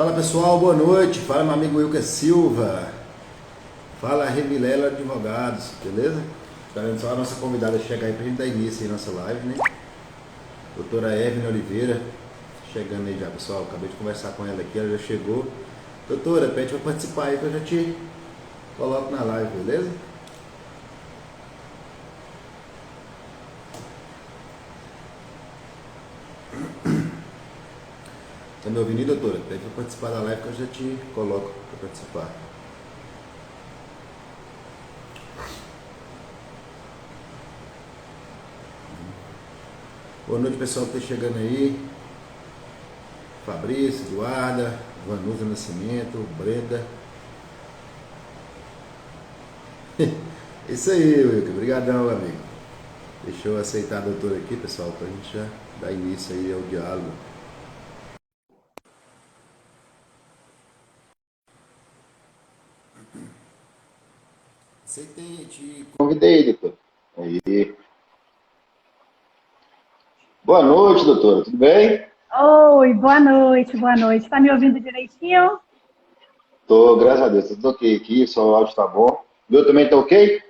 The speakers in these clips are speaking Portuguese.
Fala pessoal, boa noite. Fala meu amigo Wilker Silva. Fala Revilela Advogados, beleza? Esperando só a nossa convidada chegar aí pra gente dar início aí na nossa live, né? Doutora Evelyn Oliveira, chegando aí já, pessoal. Acabei de conversar com ela aqui, ela já chegou. Doutora, pede pra participar aí que eu já te coloco na live, beleza? Tá me ouvindo aí, doutora? Pede pra participar da live que eu já te coloco pra participar. Boa noite, pessoal que tá chegando aí. Fabrício, Eduarda, Vanusa Nascimento, Brenda. Isso aí, Wilker. Obrigadão, amigo. Deixa eu aceitar a doutora aqui, pessoal, pra gente já dar início aí ao diálogo. Aceitei, te convidei, doutor. Aí. Boa noite, doutora. Tudo bem? Oi, boa noite, boa noite. Tá me ouvindo direitinho? Tô, graças a Deus. Tudo ok aqui, só o áudio tá bom. Meu também tá ok?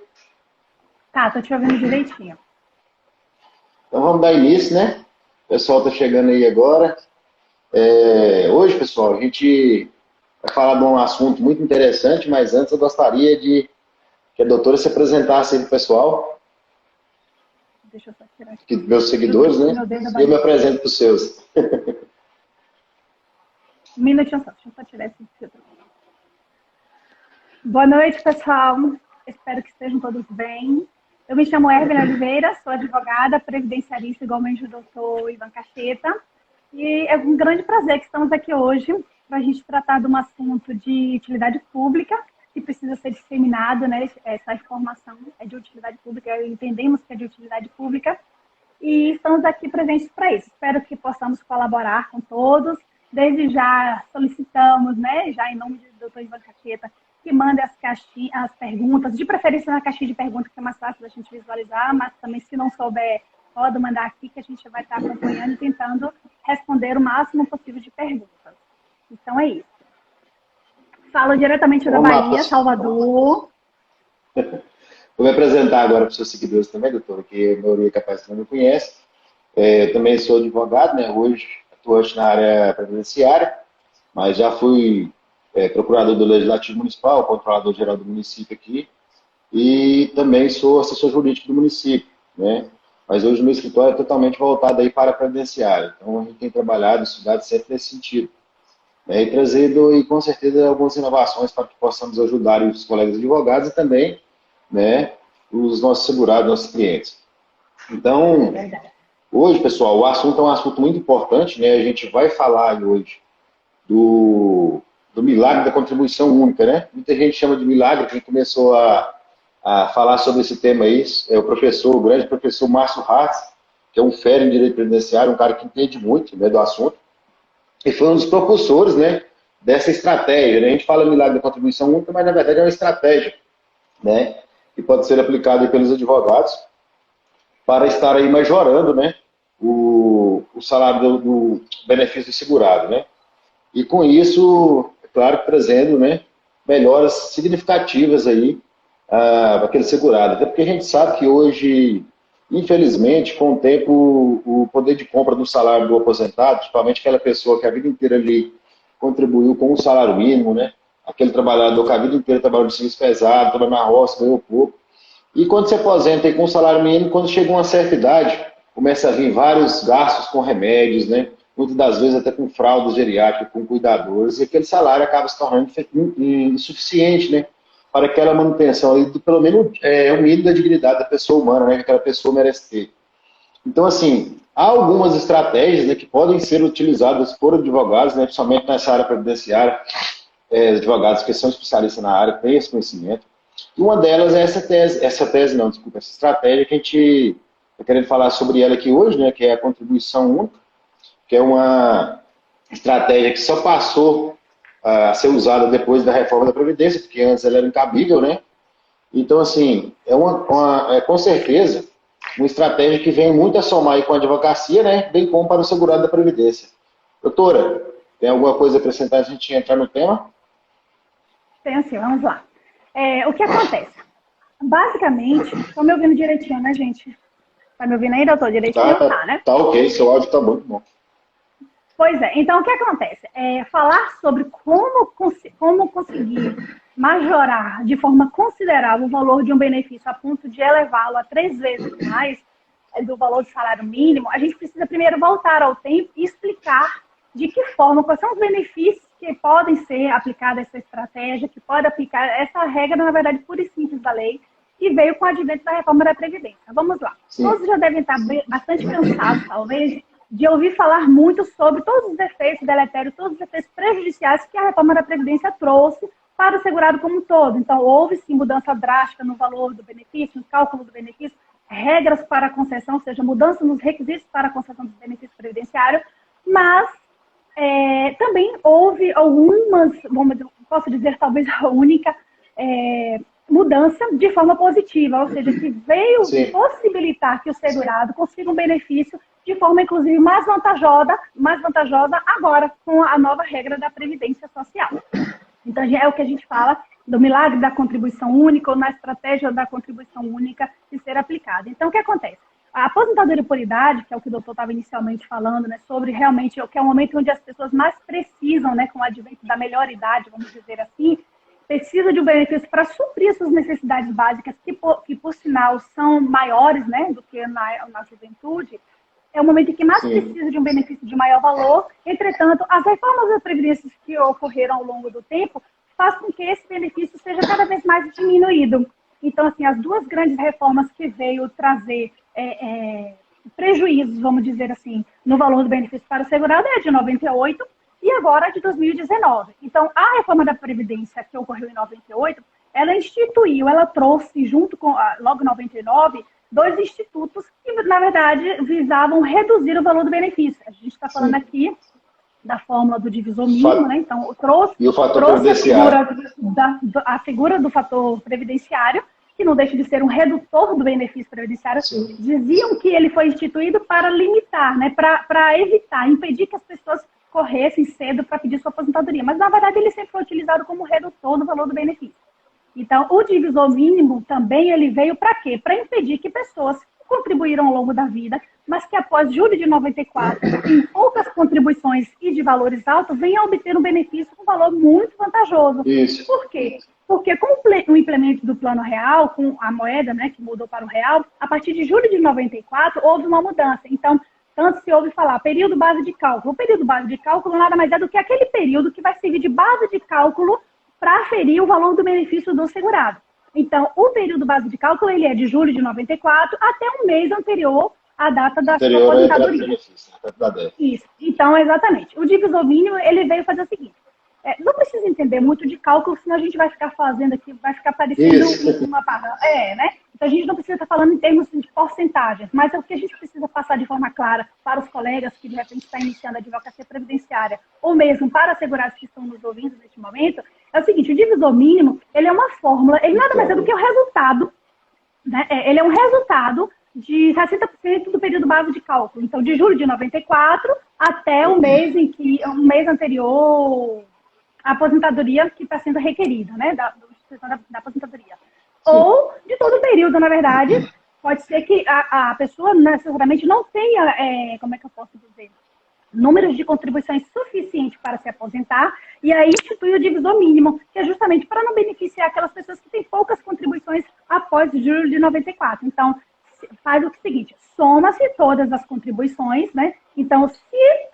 Tá, tô te ouvindo direitinho. Então vamos dar início, né? O pessoal tá chegando aí agora. Hoje, pessoal, a gente vai falar de um assunto muito interessante, mas antes eu gostaria de que a doutora se apresentasse aí pro pessoal, Deixa eu só tirar que aqui. meus seguidores, né? Meu dedo da E eu me barriga. apresento para os seus. Um minutinho só, deixa eu só tirar esse filtro. Boa noite, pessoal. Espero que estejam todos bem. Eu me chamo Evelyn Oliveira, sou advogada, previdenciarista, igualmente o doutor Ivan Cacheta. E é um grande prazer que estamos aqui hoje para a gente tratar de um assunto de utilidade pública que precisa ser disseminado, né? Essa informação é de utilidade pública, entendemos que é de utilidade pública e estamos aqui presentes para isso. Espero que possamos colaborar com todos. Desde já solicitamos, né, já em nome do doutor Ivan Cacheta, que mande as perguntas, de preferência na caixinha de perguntas, que é mais fácil da gente visualizar, mas também, se não souber, pode mandar aqui, que a gente vai estar acompanhando e tentando responder o máximo possível de perguntas. Então, é isso. Falo diretamente da Vamos lá, Bahia, pessoal. Salvador. Vou me apresentar agora para os seus seguidores também, doutora, que a maioria capaz que não me conhece. Eu também sou advogado, né? Hoje atuante na área previdenciária, mas já fui procurador do Legislativo Municipal, controlador geral do município aqui, e também sou assessor jurídico do município, né? Mas hoje o meu escritório é totalmente voltado aí para a previdenciária. Então a gente tem trabalhado, estudado sempre nesse sentido, né? E trazido, e com certeza, algumas inovações para que possamos ajudar os colegas advogados e também, né, os nossos segurados, nossos clientes. Então, Verdade. hoje, pessoal, o assunto é um assunto muito importante, né? A gente vai falar hoje do milagre da contribuição única, né? Muita gente chama de milagre. Quem começou a falar sobre esse tema aí é o professor, o grande professor Márcio Hartz, que é um fera em direito previdenciário, um cara que entende muito, né, do assunto, e foi um dos propulsores, né, dessa estratégia, né? A gente fala milagre da contribuição única, mas na verdade é uma estratégia, né, que pode ser aplicada aí pelos advogados para estar aí majorando, né, o salário do benefício segurado, né? E com isso, é claro, trazendo, né, melhoras significativas aí para aquele segurado. Até porque a gente sabe que hoje, infelizmente, com o tempo, o poder de compra do salário do aposentado, principalmente aquela pessoa que a vida inteira ali contribuiu com o salário mínimo, né? Aquele trabalhador que a vida inteira trabalhou de serviço pesado, trabalhou na roça, ganhou pouco. E quando se aposenta aí com o salário mínimo, quando chega uma certa idade, começa a vir vários gastos com remédios, né? Muitas das vezes até com fraldas geriátricas, com cuidadores, e aquele salário acaba se tornando insuficiente, né? Para aquela manutenção aí, pelo menos o mínimo da dignidade da pessoa humana, né? Que aquela pessoa merece ter. Então, assim, há algumas estratégias, né, que podem ser utilizadas por advogados, né, principalmente nessa área previdenciária, advogados que são especialistas na área, têm esse conhecimento. E uma delas é essa estratégia que a gente está querendo falar sobre ela aqui hoje, né, que é a contribuição única, que é uma estratégia que só passou a ser usada depois da reforma da Previdência, porque antes ela era incabível, né? Então, assim, com certeza uma estratégia que vem muito a somar aí com a advocacia, né? Bem como para o segurado da Previdência. Doutora, Tem alguma coisa a acrescentar antes de a gente entrar no tema? Tem assim, vamos lá. O que acontece? Basicamente, estão me ouvindo direitinho, né, gente? Tá me ouvindo aí, doutor? Direitinho? Tá, né? Tá ok, seu áudio tá muito bom. Pois é, então o que acontece? Falar sobre como conseguir majorar de forma considerável o valor de um benefício a ponto de elevá-lo a 3 vezes mais do valor do salário mínimo, a gente precisa primeiro voltar ao tempo e explicar de que forma, quais são os benefícios que podem ser aplicados a essa estratégia, que pode aplicar essa regra, na verdade, pura e simples da lei, que veio com o advento da reforma da Previdência. Vamos lá. Sim. Todos já devem estar bastante cansados, talvez, de ouvir falar muito sobre todos os efeitos deletérios, todos os efeitos prejudiciais que a reforma da Previdência trouxe para o segurado como um todo. Então, houve sim mudança drástica no valor do benefício, no cálculo do benefício, regras para a concessão, ou seja, mudança nos requisitos para a concessão do benefício previdenciário, mas também houve algumas, posso dizer, talvez a única mudança de forma positiva, ou seja, que veio possibilitar que o segurado consiga um benefício de forma, inclusive, mais vantajosa agora com a nova regra da Previdência Social. Então, é o que a gente fala do milagre da contribuição única ou na estratégia da contribuição única de ser aplicada. Então, o que acontece? A aposentadoria por idade, que é o que o doutor estava inicialmente falando, né, sobre realmente o que é o momento onde as pessoas mais precisam, né, com o advento da melhor idade, vamos dizer assim, precisa de um benefício para suprir suas necessidades básicas, que por sinal são maiores, né, do que na juventude, é o momento em que mais precisa de um benefício de maior valor. Entretanto, as reformas da Previdência que ocorreram ao longo do tempo faz com que esse benefício seja cada vez mais diminuído. Então, assim, as duas grandes reformas que veio trazer prejuízos, vamos dizer assim, no valor do benefício para o segurado é a de 98 e agora a de 2019. Então, a reforma da Previdência que ocorreu em 98, ela trouxe, junto com, logo em 99, 2 institutos que, na verdade, visavam reduzir o valor do benefício. A gente está falando aqui da fórmula do divisor mínimo, né? Então, trouxe a figura do fator previdenciário, que não deixa de ser um redutor do benefício previdenciário. Sim. Diziam que ele foi instituído para limitar, né? Para evitar, impedir que as pessoas corressem cedo para pedir sua aposentadoria. Mas, na verdade, ele sempre foi utilizado como redutor do valor do benefício. Então, o divisor mínimo também ele veio para quê? Para impedir que pessoas contribuíram ao longo da vida, mas que após julho de 94, em poucas contribuições e de valores altos, venham a obter um benefício com valor muito vantajoso. Isso. Por quê? Porque com o implemento do Plano Real, com a moeda, né, que mudou para o real, a partir de julho de 94, houve uma mudança. Então, tanto se ouve falar período base de cálculo. O período base de cálculo nada mais é do que aquele período que vai servir de base de cálculo para aferir o valor do benefício do segurado. Então, o período base de cálculo ele é de julho de 94 até um mês anterior à data da sua aposentadoria. Isso. Então, exatamente. O divisor mínimo ele veio fazer o seguinte. Não precisa entender muito de cálculo, senão a gente vai ficar fazendo aqui, vai ficar parecendo uma parada. Né? Então, a gente não precisa estar falando em termos de porcentagens, mas o que a gente precisa passar de forma clara para os colegas que, de repente, estão iniciando a advocacia previdenciária, ou mesmo para assegurados que estão nos ouvindo neste momento, é o seguinte, o divisor mínimo, ele é uma fórmula, ele nada mais é do que o resultado, né? Ele é um resultado de 60% do período base de cálculo. Então, de julho de 94 até um mês anterior à aposentadoria que está sendo requerida, né? Da aposentadoria. Sim. Ou de todo o período, na verdade. Pode ser que a pessoa necessariamente não tenha, como é que eu posso dizer, números de contribuições suficientes para se aposentar, e aí institui o divisor mínimo, que é justamente para não beneficiar aquelas pessoas que têm poucas contribuições após julho de 94. Então, faz o seguinte, soma-se todas as contribuições, né? Então, se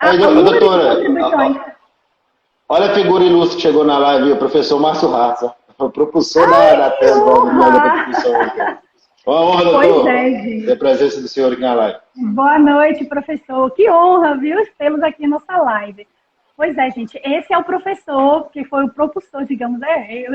a doutora, contribuições... Olha a figura ilustre que chegou na live, o professor Márcio Raça, o propulsor da tese da contribuição. Boa honra, doutor. Pois é, gente. A presença do senhor aqui na live. Boa noite, professor. Que honra, viu, tê-los aqui na nossa live. Pois é, gente. Esse é o professor que foi o propulsor, digamos,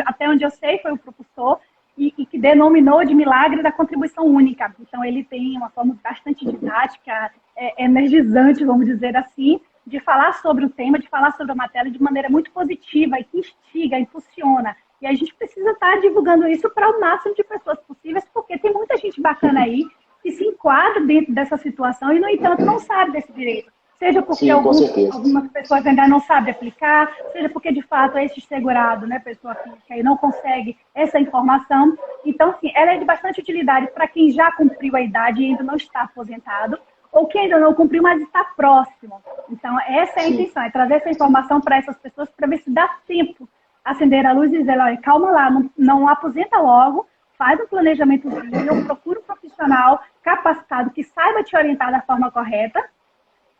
até onde eu sei, foi o propulsor e que denominou de milagre da contribuição única. Então, ele tem uma forma bastante didática, energizante, vamos dizer assim, de falar sobre o tema, de falar sobre a matéria de maneira muito positiva e que instiga, impulsiona. E a gente precisa estar divulgando isso para o máximo de pessoas possíveis, porque tem muita gente bacana aí que se enquadra dentro dessa situação e, no entanto, não sabe desse direito. Seja porque Sim, com certeza. algumas pessoas ainda não sabem aplicar, seja porque, de fato, esse segurado, né, pessoa física, aí não consegue essa informação. Então, assim, ela é de bastante utilidade para quem já cumpriu a idade e ainda não está aposentado, ou que ainda não cumpriu, mas está próximo. Então, essa é a Sim. intenção, é trazer essa informação para essas pessoas para ver se dá tempo acender a luz e dizer, olha, calma lá, não aposenta logo, faz um planejamentozinho, procura um profissional capacitado que saiba te orientar da forma correta,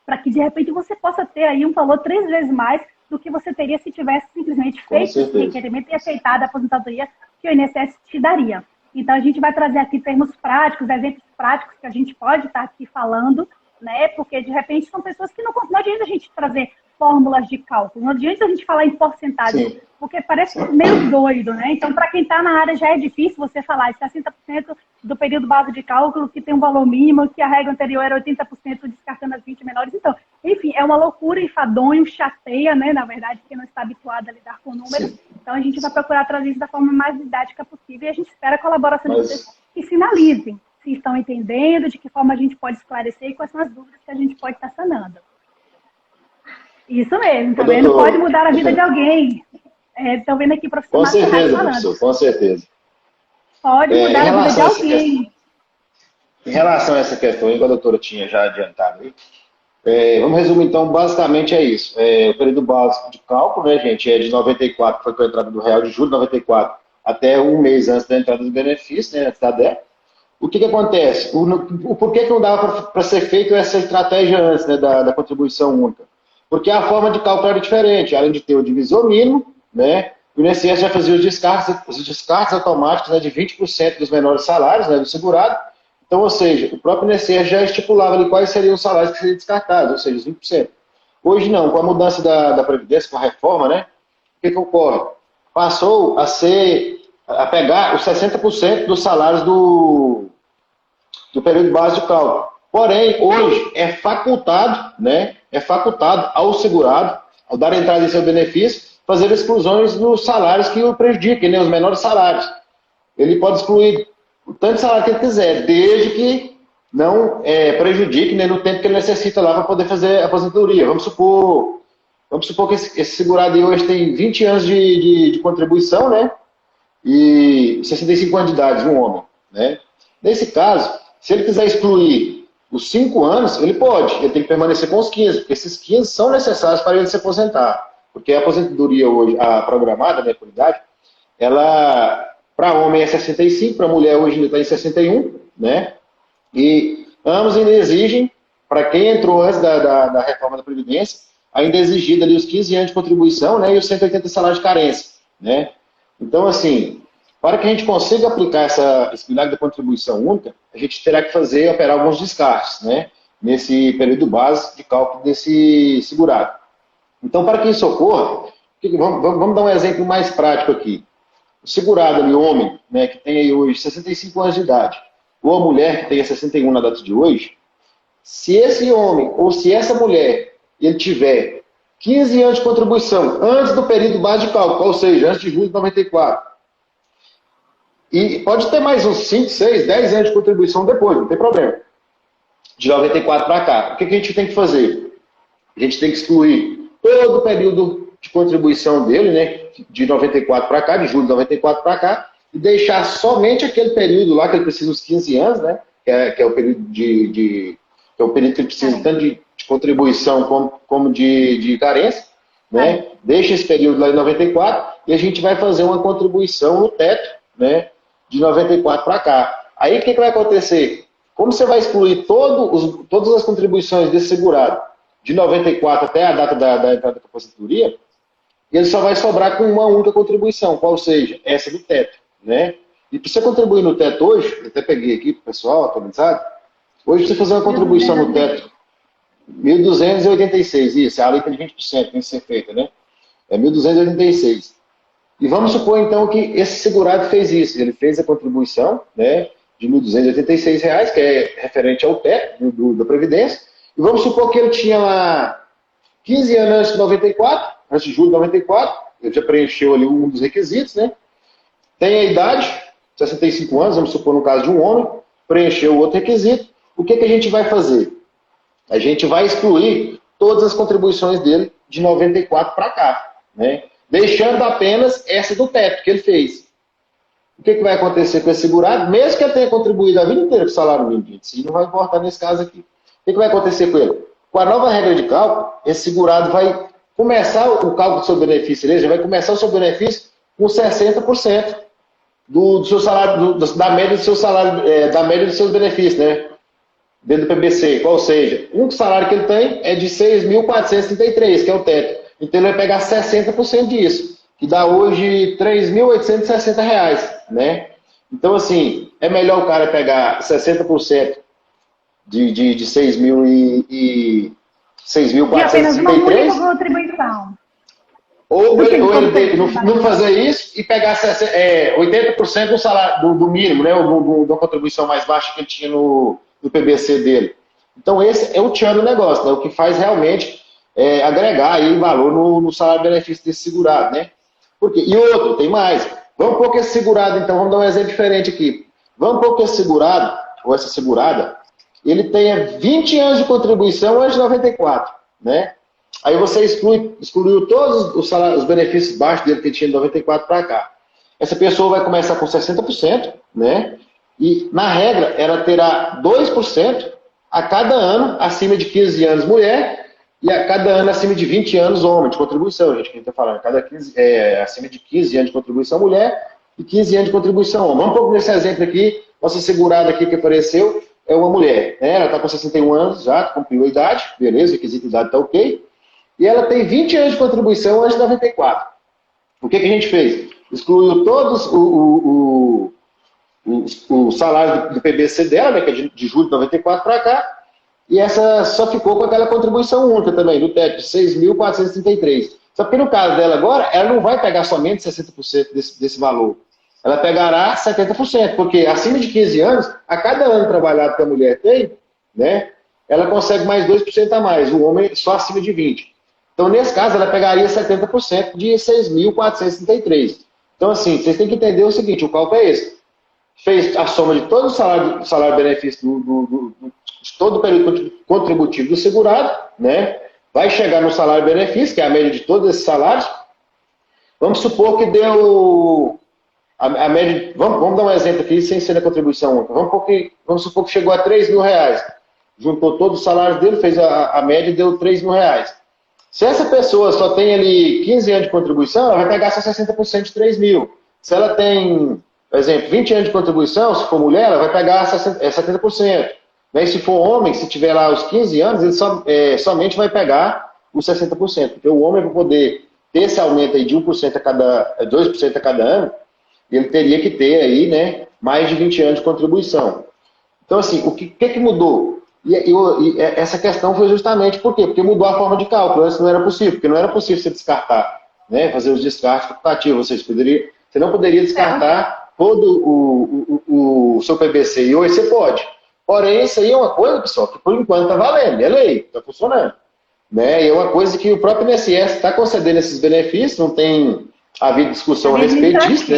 para que de repente você possa ter aí um valor 3 vezes mais do que você teria se tivesse simplesmente feito esse requerimento e aceitado a aposentadoria que o INSS te daria. Então, a gente vai trazer aqui termos práticos, exemplos práticos que a gente pode estar aqui falando, né? Porque, de repente, são pessoas que não adianta a gente trazer fórmulas de cálculo, não adianta a gente falar em porcentagem, Sim. porque parece meio doido, né? Então, para quem está na área, já é difícil você falar 60% do período base de cálculo, que tem um valor mínimo, que a regra anterior era 80% descartando as 20 menores. Então, enfim, é uma loucura, enfadonho, chateia, né? Na verdade, quem não está habituado a lidar com números. Sim. Então, a gente vai procurar trazer isso da forma mais didática possível e a gente espera a colaboração de vocês Mas, que sinalizem se estão entendendo, de que forma a gente pode esclarecer e quais são as dúvidas que a gente pode estar sanando. Isso mesmo, tá vendo? Pode mudar a vida de alguém. Estão vendo aqui com profissionais certeza, falando. professor, com certeza. Pode mudar a vida de alguém. Em relação a essa questão aí que a doutora tinha já adiantado aí, vamos resumir então, basicamente é isso. O período básico de cálculo, né, gente, é de 94, que foi com a entrada do real de julho de 94, até um mês antes da entrada do benefício, né, antes da DE. O que acontece? Por que não dava para ser feita essa estratégia antes, né, da contribuição única? Porque a forma de cálculo era diferente, além de ter o divisor mínimo, né, o INSS já fazia os descartes automáticos, né, de 20% dos menores salários, né, do segurado. Então, ou seja, o próprio INSS já estipulava ali quais seriam os salários que seriam descartados, ou seja, os 20%. Hoje não, com a mudança da Previdência, com a reforma, né, o que ocorre? Passou a pegar os 60% dos salários do período base de cálculo. Porém, hoje é facultado, né, ao segurado, ao dar entrada em seu benefício, fazer exclusões dos salários que o prejudiquem, né, os menores salários. Ele pode excluir o tanto de salário que ele quiser, desde que não prejudique, né, no tempo que ele necessita lá para poder fazer a aposentadoria. Vamos supor que esse segurado aí hoje tem 20 anos de contribuição, né, e 65 anos de idade, um homem, né. Nesse caso, se ele quiser excluir os 5 anos, ele pode, ele tem que permanecer com os 15, porque esses 15 são necessários para ele se aposentar. Porque a aposentadoria hoje, a programada, né, por idade, ela, para homem é 65, para mulher hoje ainda está em 61, né? E ambos ainda exigem, para quem entrou antes da reforma da Previdência, ainda exigido ali os 15 anos de contribuição, né, e os 180 salários de carência, né? Então, assim, para que a gente consiga aplicar esse milagre da contribuição única, a gente terá que operar alguns descartes, né, nesse período base de cálculo desse segurado. Então, para que isso ocorra, vamos dar um exemplo mais prático aqui. O segurado ali, homem, né, que tem aí hoje 65 anos de idade, ou a mulher que tenha 61 na data de hoje, se esse homem ou se essa mulher ele tiver 15 anos de contribuição antes do período base de cálculo, ou seja, antes de julho de 94, e pode ter mais uns 5, 6, 10 anos de contribuição depois, não tem problema. De 94 para cá. O que a gente tem que fazer? A gente tem que excluir todo o período de contribuição dele, né, de 94 para cá, de julho de 94 para cá, e deixar somente aquele período lá que ele precisa, os 15 anos, né, que é o período que é o período que ele precisa tanto de contribuição como de carência, né? Deixa esse período lá em 94 e a gente vai fazer uma contribuição no teto, né, de 94 para cá. Aí o que vai acontecer? Como você vai excluir todas as contribuições desse segurado de 94 até a data da entrada da aposentadoria, ele só vai sobrar com uma única contribuição, qual seja, essa do teto, né? E para você contribuir no teto hoje, eu até peguei aqui para o pessoal atualizado, hoje você fazer uma contribuição no teto, 1.286, isso, é a alíquota de 20% que tem que ser feita, né? É 1.286. E vamos supor, então, que esse segurado fez isso. Ele fez a contribuição, né, de R$ 1.286, que é referente ao teto da Previdência. E vamos supor que ele tinha lá 15 anos antes de 94, antes de julho de 94, ele já preencheu ali um dos requisitos, né? Tem a idade, 65 anos, vamos supor no caso de um homem, preencheu o outro requisito. O que a gente vai fazer? A gente vai excluir todas as contribuições dele de 94 para cá, né? Deixando apenas essa do teto que ele fez. O que vai acontecer com esse segurado? Mesmo que ele tenha contribuído a vida inteira para o salário mínimo, gente, isso não vai importar nesse caso aqui. O que vai acontecer com ele? Com a nova regra de cálculo, esse segurado vai começar o cálculo do seu benefício, ele já vai começar o seu benefício com 60% do seu salário, da média do seu salário, da média dos seus benefícios, né? Dentro do PBC. Ou seja, um salário que ele tem é de 6.433, que é o teto. Então ele vai pegar 60% disso, que dá hoje R$ 3.860, né? Então, assim, é melhor o cara pegar 60% de 6.463. E apenas uma única contribuição. Ou ele não fazer isso e pegar 80% do salário do mínimo, né? Da contribuição mais baixa que ele tinha no PBC dele. Então, esse é o tchan do negócio, né? O que faz realmente agregar aí valor no salário-benefício desse segurado, né? E outro, tem mais. Vamos pôr que esse segurado, então, vamos dar um exemplo diferente aqui. Vamos pôr que esse segurado, ou essa segurada, ele tenha 20 anos de contribuição antes de 94, né? Aí você excluiu todos os benefícios baixos dele que tinha de 94 para cá. Essa pessoa vai começar com 60%, né? E, na regra, ela terá 2% a cada ano acima de 15 anos mulher e a cada ano acima de 20 anos homem de contribuição, gente, que a gente está falando. Acima de 15 anos de contribuição mulher e 15 anos de contribuição homem. Vamos pôr nesse exemplo aqui, nossa segurada aqui que apareceu é uma mulher, né? Ela está com 61 anos já, cumpriu a idade, beleza, o requisito de idade está ok. E ela tem 20 anos de contribuição antes de 94. O que a gente fez? Excluiu todos o salário do PBC dela, né, que é de julho de 94 para cá, e essa só ficou com aquela contribuição única também, do teto, de 6.433. Só que no caso dela agora, ela não vai pegar somente 60% desse valor. Ela pegará 70%, porque acima de 15 anos, a cada ano trabalhado que a mulher tem, né, ela consegue mais 2% a mais, o homem só acima de 20%. Então, nesse caso, ela pegaria 70% de 6.433. Então, assim, vocês têm que entender o seguinte, o cálculo é esse. Fez a soma de todo o salário-benefício de todo o período contributivo do segurado, né? Vai chegar no salário-benefício, que é a média de todos esses salários. Vamos supor que deu a média... Vamos dar um exemplo aqui, sem ser a contribuição única. Vamos supor que chegou a R$3.000. Juntou todos os salários dele, fez a média e deu R$3.000. Se essa pessoa só tem ali 15 anos de contribuição, ela vai pegar só 60% de 3.000. Se ela tem, por exemplo, 20 anos de contribuição, se for mulher, ela vai pegar 70%. E se for homem, se tiver lá os 15 anos, ele somente vai pegar os 60%. Porque o homem, para poder ter esse aumento aí de 2% a cada ano, ele teria que ter aí, né, mais de 20 anos de contribuição. Então, assim, o que mudou? E essa questão foi justamente por quê? Porque mudou a forma de cálculo. Antes não era possível, porque não era possível você descartar, né? Fazer os descartes facultativos. Você não poderia descartar todo o seu PBC. E hoje você pode. Porém, isso aí é uma coisa, pessoal, que por enquanto está valendo. É lei, está funcionando. Né? E é uma coisa que o próprio INSS está concedendo esses benefícios, não tem havido discussão a respeito disso, né?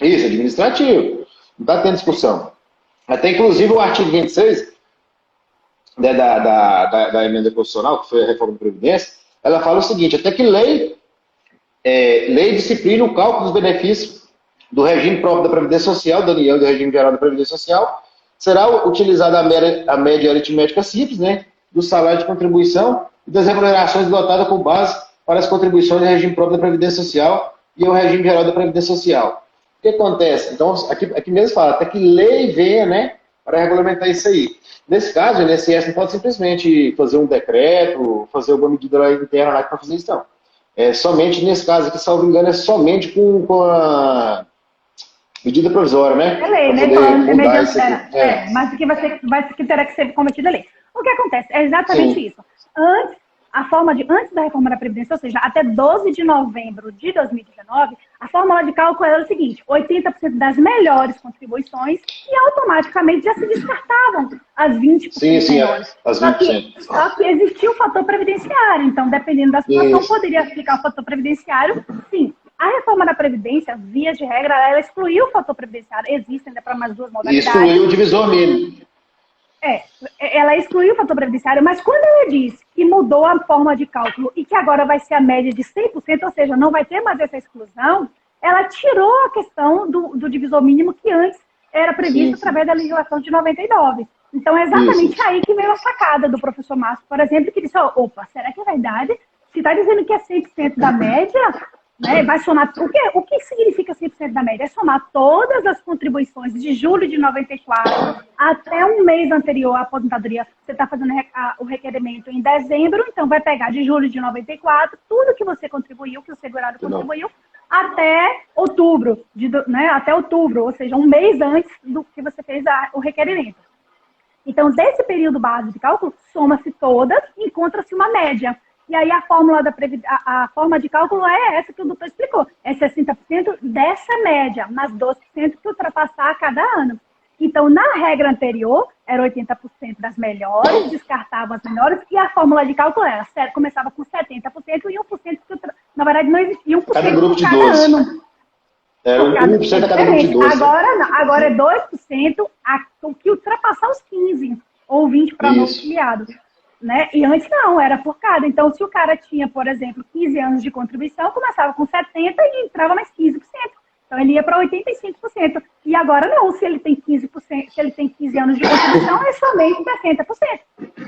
Isso, administrativo. Não está tendo discussão. Até, inclusive, o artigo 26 da emenda constitucional, que foi a reforma da Previdência, ela fala o seguinte, até que lei disciplina o cálculo dos benefícios do regime próprio da Previdência Social, da União e do regime geral da Previdência Social, será utilizada a média aritmética simples, né, do salário de contribuição e das remunerações adotadas com base para as contribuições do regime próprio da Previdência Social e ao regime geral da Previdência Social. O que acontece? Então, aqui mesmo fala, até que lei venha, né, para regulamentar isso aí. Nesse caso, o INSS não pode simplesmente fazer um decreto, fazer alguma medida lá interna lá para fazer isso, não. Somente, nesse caso aqui, salvo engano, é somente com a medida provisória, né? É lei, né? Mas que terá que ser cometida a lei. O que acontece? É exatamente isso. Antes da reforma da Previdência, ou seja, até 12 de novembro de 2019, a fórmula de cálculo era o seguinte, 80% das melhores contribuições e automaticamente já se descartavam as 20% melhores. As 20%. Só que existia o fator previdenciário, então, dependendo da situação, poderia aplicar o fator previdenciário, sim. A reforma da Previdência, via de regra, ela excluiu o fator previdenciário, existe ainda para mais duas modalidades. E excluiu o divisor mínimo. É, ela excluiu o fator previdenciário, mas quando ela diz que mudou a forma de cálculo e que agora vai ser a média de 100%, ou seja, não vai ter mais essa exclusão, ela tirou a questão do divisor mínimo que antes era previsto através da legislação de 99. Então, é exatamente aí que veio a sacada do professor Márcio, por exemplo, que disse, opa, será que é verdade? Se está dizendo que é 100% da média, né, vai somar... O que significa 100% da média? É somar todas as contribuições de julho de 94 até um mês anterior à aposentadoria. Você está fazendo o requerimento em dezembro, então vai pegar de julho de 94 tudo que você contribuiu, que o segurado contribuiu, até outubro, até outubro, ou seja, um mês antes do que você fez o requerimento. Então, desse período base de cálculo, soma-se todas e encontra-se uma média. E aí a fórmula a forma de cálculo é essa que o doutor explicou. É 60% dessa média, mais 12% que ultrapassar a cada ano. Então, na regra anterior, era 80% das melhores, descartava as menores, e a fórmula de cálculo era, começava com 70% e 1%, na verdade não existia 1% cada grupo de cada 12. ano. Era 1% a cada grupo de 12. Agora não, agora é 2% o que ultrapassar os 15, ou 20 para novo filiado. Né? E antes não, era por cada. Então, se o cara tinha, por exemplo, 15 anos de contribuição, começava com 70% e entrava mais 15%. Então, ele ia para 85%. E agora não, se ele tem 15%, se ele tem 15 anos de contribuição, é somente 60%.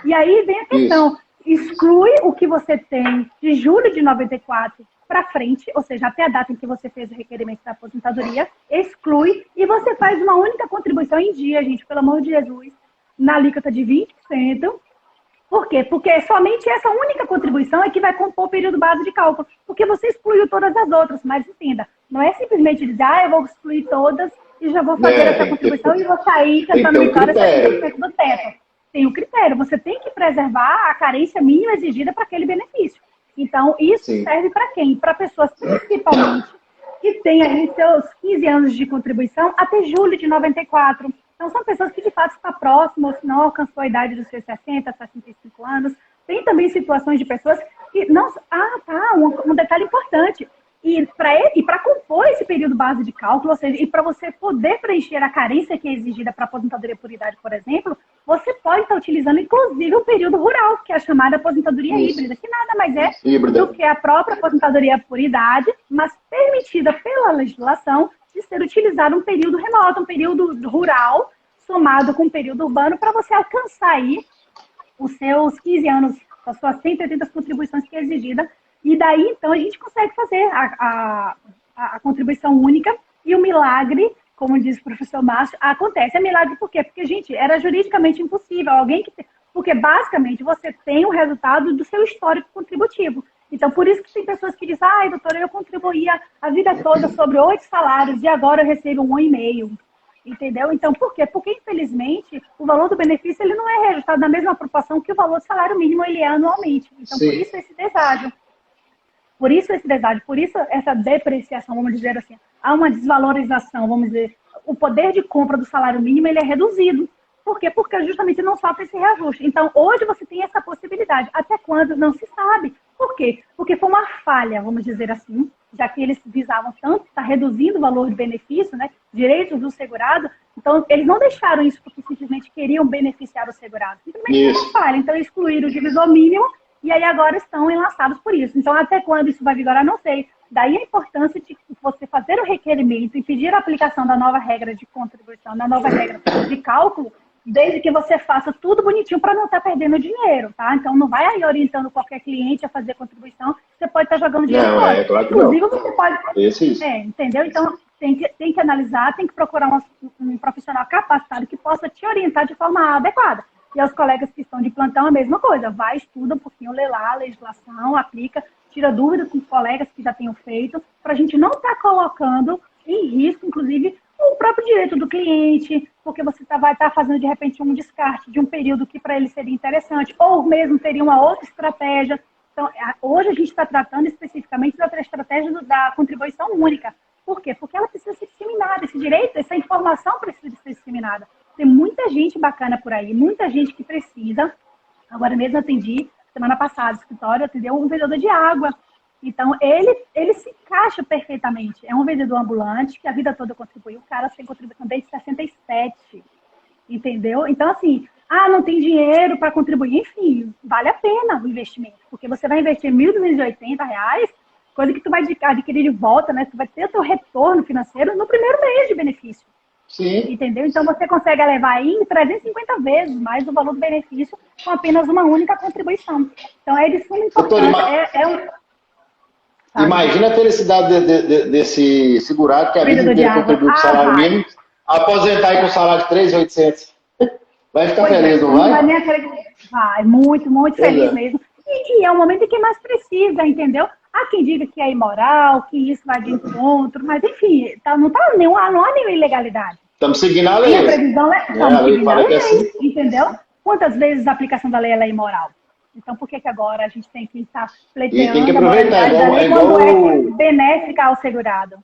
E aí vem a questão, exclui o que você tem de julho de 94 para frente, ou seja, até a data em que você fez o requerimento da aposentadoria, exclui e você faz uma única contribuição em dia, gente, pelo amor de Jesus, na alíquota de 20%. Por quê? Porque somente essa única contribuição é que vai compor o período base de cálculo, porque você excluiu todas as outras, mas entenda, não é simplesmente dizer, eu vou excluir todas e já vou fazer essa contribuição e vou sair cantando vitória 70% do teto. Tem um critério, você tem que preservar a carência mínima exigida para aquele benefício. Então, isso serve para quem? Para pessoas, principalmente, que têm aí seus 15 anos de contribuição até julho de 94. Então, são pessoas que, de fato, estão próximas, não alcançou a idade dos seus 60, 65 anos. Tem também situações de pessoas que não... um detalhe importante. E para compor esse período base de cálculo, ou seja, e para você poder preencher a carência que é exigida para aposentadoria por idade, por exemplo, você pode estar utilizando, inclusive, o período rural, que é a chamada aposentadoria híbrida, que nada mais é do que a própria aposentadoria por idade, mas permitida pela legislação de ser utilizado um período remoto, um período rural, somado com um período urbano, para você alcançar aí os seus 15 anos, as suas 180 contribuições que é exigida. E daí, então, a gente consegue fazer a contribuição única e o milagre, como diz o professor Márcio, acontece. É milagre por quê? Porque, gente, era juridicamente impossível. Porque, basicamente, você tem o resultado do seu histórico contributivo. Então, por isso que tem pessoas que dizem, doutora, eu contribuía a vida toda sobre 8 salários e agora eu recebo 1,5. Entendeu? Então, por quê? Porque, infelizmente, o valor do benefício ele não é reajustado na mesma proporção que o valor do salário mínimo ele é anualmente. Então, por isso esse deságio. Por isso essa depreciação, vamos dizer assim, há uma desvalorização, vamos dizer, o poder de compra do salário mínimo ele é reduzido. Por quê? Porque justamente não sofre esse reajuste. Então, hoje você tem essa possibilidade. Até quando? Não se sabe. Por quê? Porque foi uma falha, vamos dizer assim, já que eles visavam tanto estar reduzindo o valor de benefício, né, direitos do segurado. Então, eles não deixaram isso porque simplesmente queriam beneficiar o segurado. Simplesmente foi uma falha. Então, excluíram o divisor mínimo e aí agora estão enlaçados por isso. Então, até quando isso vai vigorar, não sei. Daí a importância de você fazer o requerimento e pedir a aplicação da nova regra de contribuição, da nova regra de cálculo, desde que você faça tudo bonitinho para não estar perdendo dinheiro, tá? Então, não vai aí orientando qualquer cliente a fazer contribuição, você pode estar jogando dinheiro fora. Claro que inclusive, não. Você pode... entendeu? Então, tem que analisar, tem que procurar um profissional capacitado que possa te orientar de forma adequada. E aos colegas que estão de plantão, a mesma coisa. Vai, estuda um pouquinho, lê lá a legislação, aplica, tira dúvida com os colegas que já tenham feito, para a gente não estar colocando em risco, inclusive, o próprio direito do cliente, porque você vai estar fazendo, de repente, um descarte de um período que para ele seria interessante, ou mesmo teria uma outra estratégia. Então, hoje a gente está tratando especificamente da estratégia da contribuição única. Por quê? Porque ela precisa ser disseminada, esse direito, essa informação precisa ser disseminada. Tem muita gente bacana por aí, muita gente que precisa. Agora mesmo atendi, semana passada, o escritório atendeu um vendedor de água. Então, ele se encaixa perfeitamente. É um vendedor ambulante que a vida toda contribuiu. O cara tem contribuição desde 67. entendeu? Então, assim, não tem dinheiro para contribuir, enfim, vale a pena o investimento, porque você vai investir R$ 1.280, coisa que tu vai adquirir de volta, né? Tu vai ter o teu retorno financeiro no primeiro mês de benefício. Sim. Entendeu? Então você consegue levar aí em 350 vezes mais o valor do benefício com apenas uma única contribuição. Então é de suma importância. Imagina a felicidade desse segurado que a vida Cuida do inteira diabo. contribuiu com o salário mínimo, aposentar aí com o salário de 3.800. Vai ficar feliz, não vai? Não vai nem acreditar. Vai, muito, muito feliz mesmo. E é o momento em que mais precisa, entendeu? Há quem diga que é imoral, que isso vai de encontro, mas enfim, não há nenhuma ilegalidade. Estamos seguindo a lei. E a previsão estamos seguindo a lei, assim. entendeu? Quantas vezes a aplicação da lei ela é imoral? Então, por que agora a gente tem que estar pleiteando tem que aproveitar, quando é benéfica ao segurado?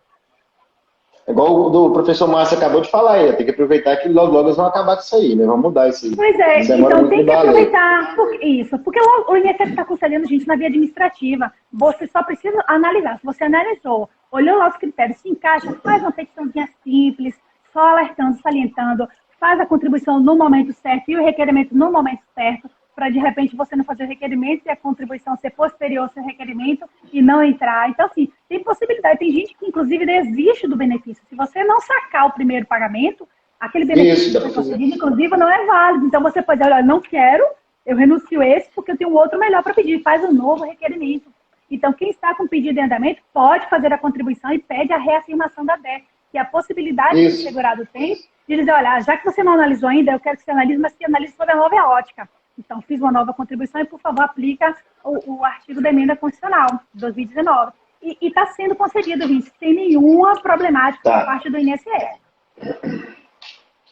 É igual o do professor Márcio acabou de falar aí, tem que aproveitar que logo eles vão acabar com isso aí, né? Vamos mudar isso aí. Pois é, então tem que aproveitar porque o INSS está aconselhando a gente na via administrativa. Você só precisa analisar. Se você analisou, olhou lá os critérios, se encaixa, faz uma petiçãozinha simples, só alertando, salientando, faz a contribuição no momento certo e o requerimento no momento certo, para de repente você não fazer o requerimento e a contribuição ser posterior ao seu requerimento e não entrar. Então, assim, tem possibilidade. Tem gente que, inclusive, desiste do benefício. Se você não sacar o primeiro pagamento, aquele benefício que foi concedido, inclusive, não é válido. Então, você pode dizer, olha, não quero, eu renuncio esse porque eu tenho outro melhor para pedir. Faz um novo requerimento. Então, quem está com pedido em andamento pode fazer a contribuição e pede a reafirmação da DER, que é a possibilidade que o segurado tem de dizer, olha, já que você não analisou ainda, eu quero que você analise, mas que analise sob a nova ótica. Então, fiz uma nova contribuição e, por favor, aplica o artigo da emenda constitucional, 2019. E está sendo concedido, gente, sem nenhuma problemática por parte do INSS.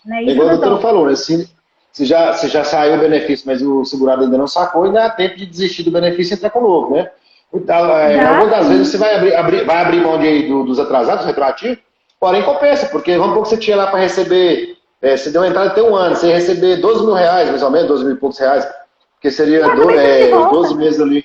Né? Igual o doutor falou, né? Se já saiu o benefício, mas o segurado ainda não sacou, ainda há tempo de desistir do benefício e entrar com o novo, né? Algumas das vezes você vai abrir mão dos atrasados, retroativos, porém compensa, porque vamos supor que você tinha lá para receber... você deu uma entrada até um ano, você ia receber R$12.000, mais ou menos, 12 mil e poucos reais, porque seria 12 meses ali.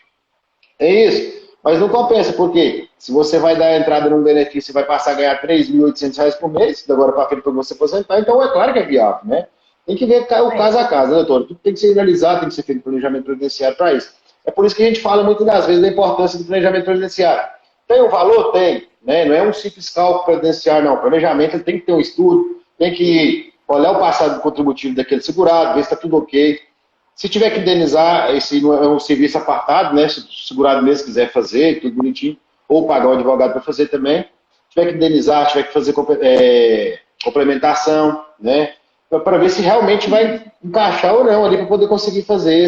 É isso. Mas não compensa, porque se você vai dar a entrada num benefício e vai passar a ganhar R$3.800 por mês, da agora para frente para você aposentar, então é claro que é viável, né? Tem que ver o caso a caso, né, doutor? Tudo tem que ser analisado, tem que ser feito planejamento previdenciário para isso. É por isso que a gente fala muitas das vezes da importância do planejamento previdenciário. Tem um valor? Tem. Né? Não é um simples cálculo previdenciário, não. O planejamento tem que ter um estudo, tem que olhar o passado contributivo daquele segurado, ver se está tudo ok. Se tiver que indenizar, esse não é um serviço apartado, né? Se o segurado mesmo quiser fazer, tudo bonitinho, ou pagar um advogado para fazer também. Se tiver que indenizar, tiver que fazer complementação, né? Para ver se realmente vai encaixar ou não ali para poder conseguir fazer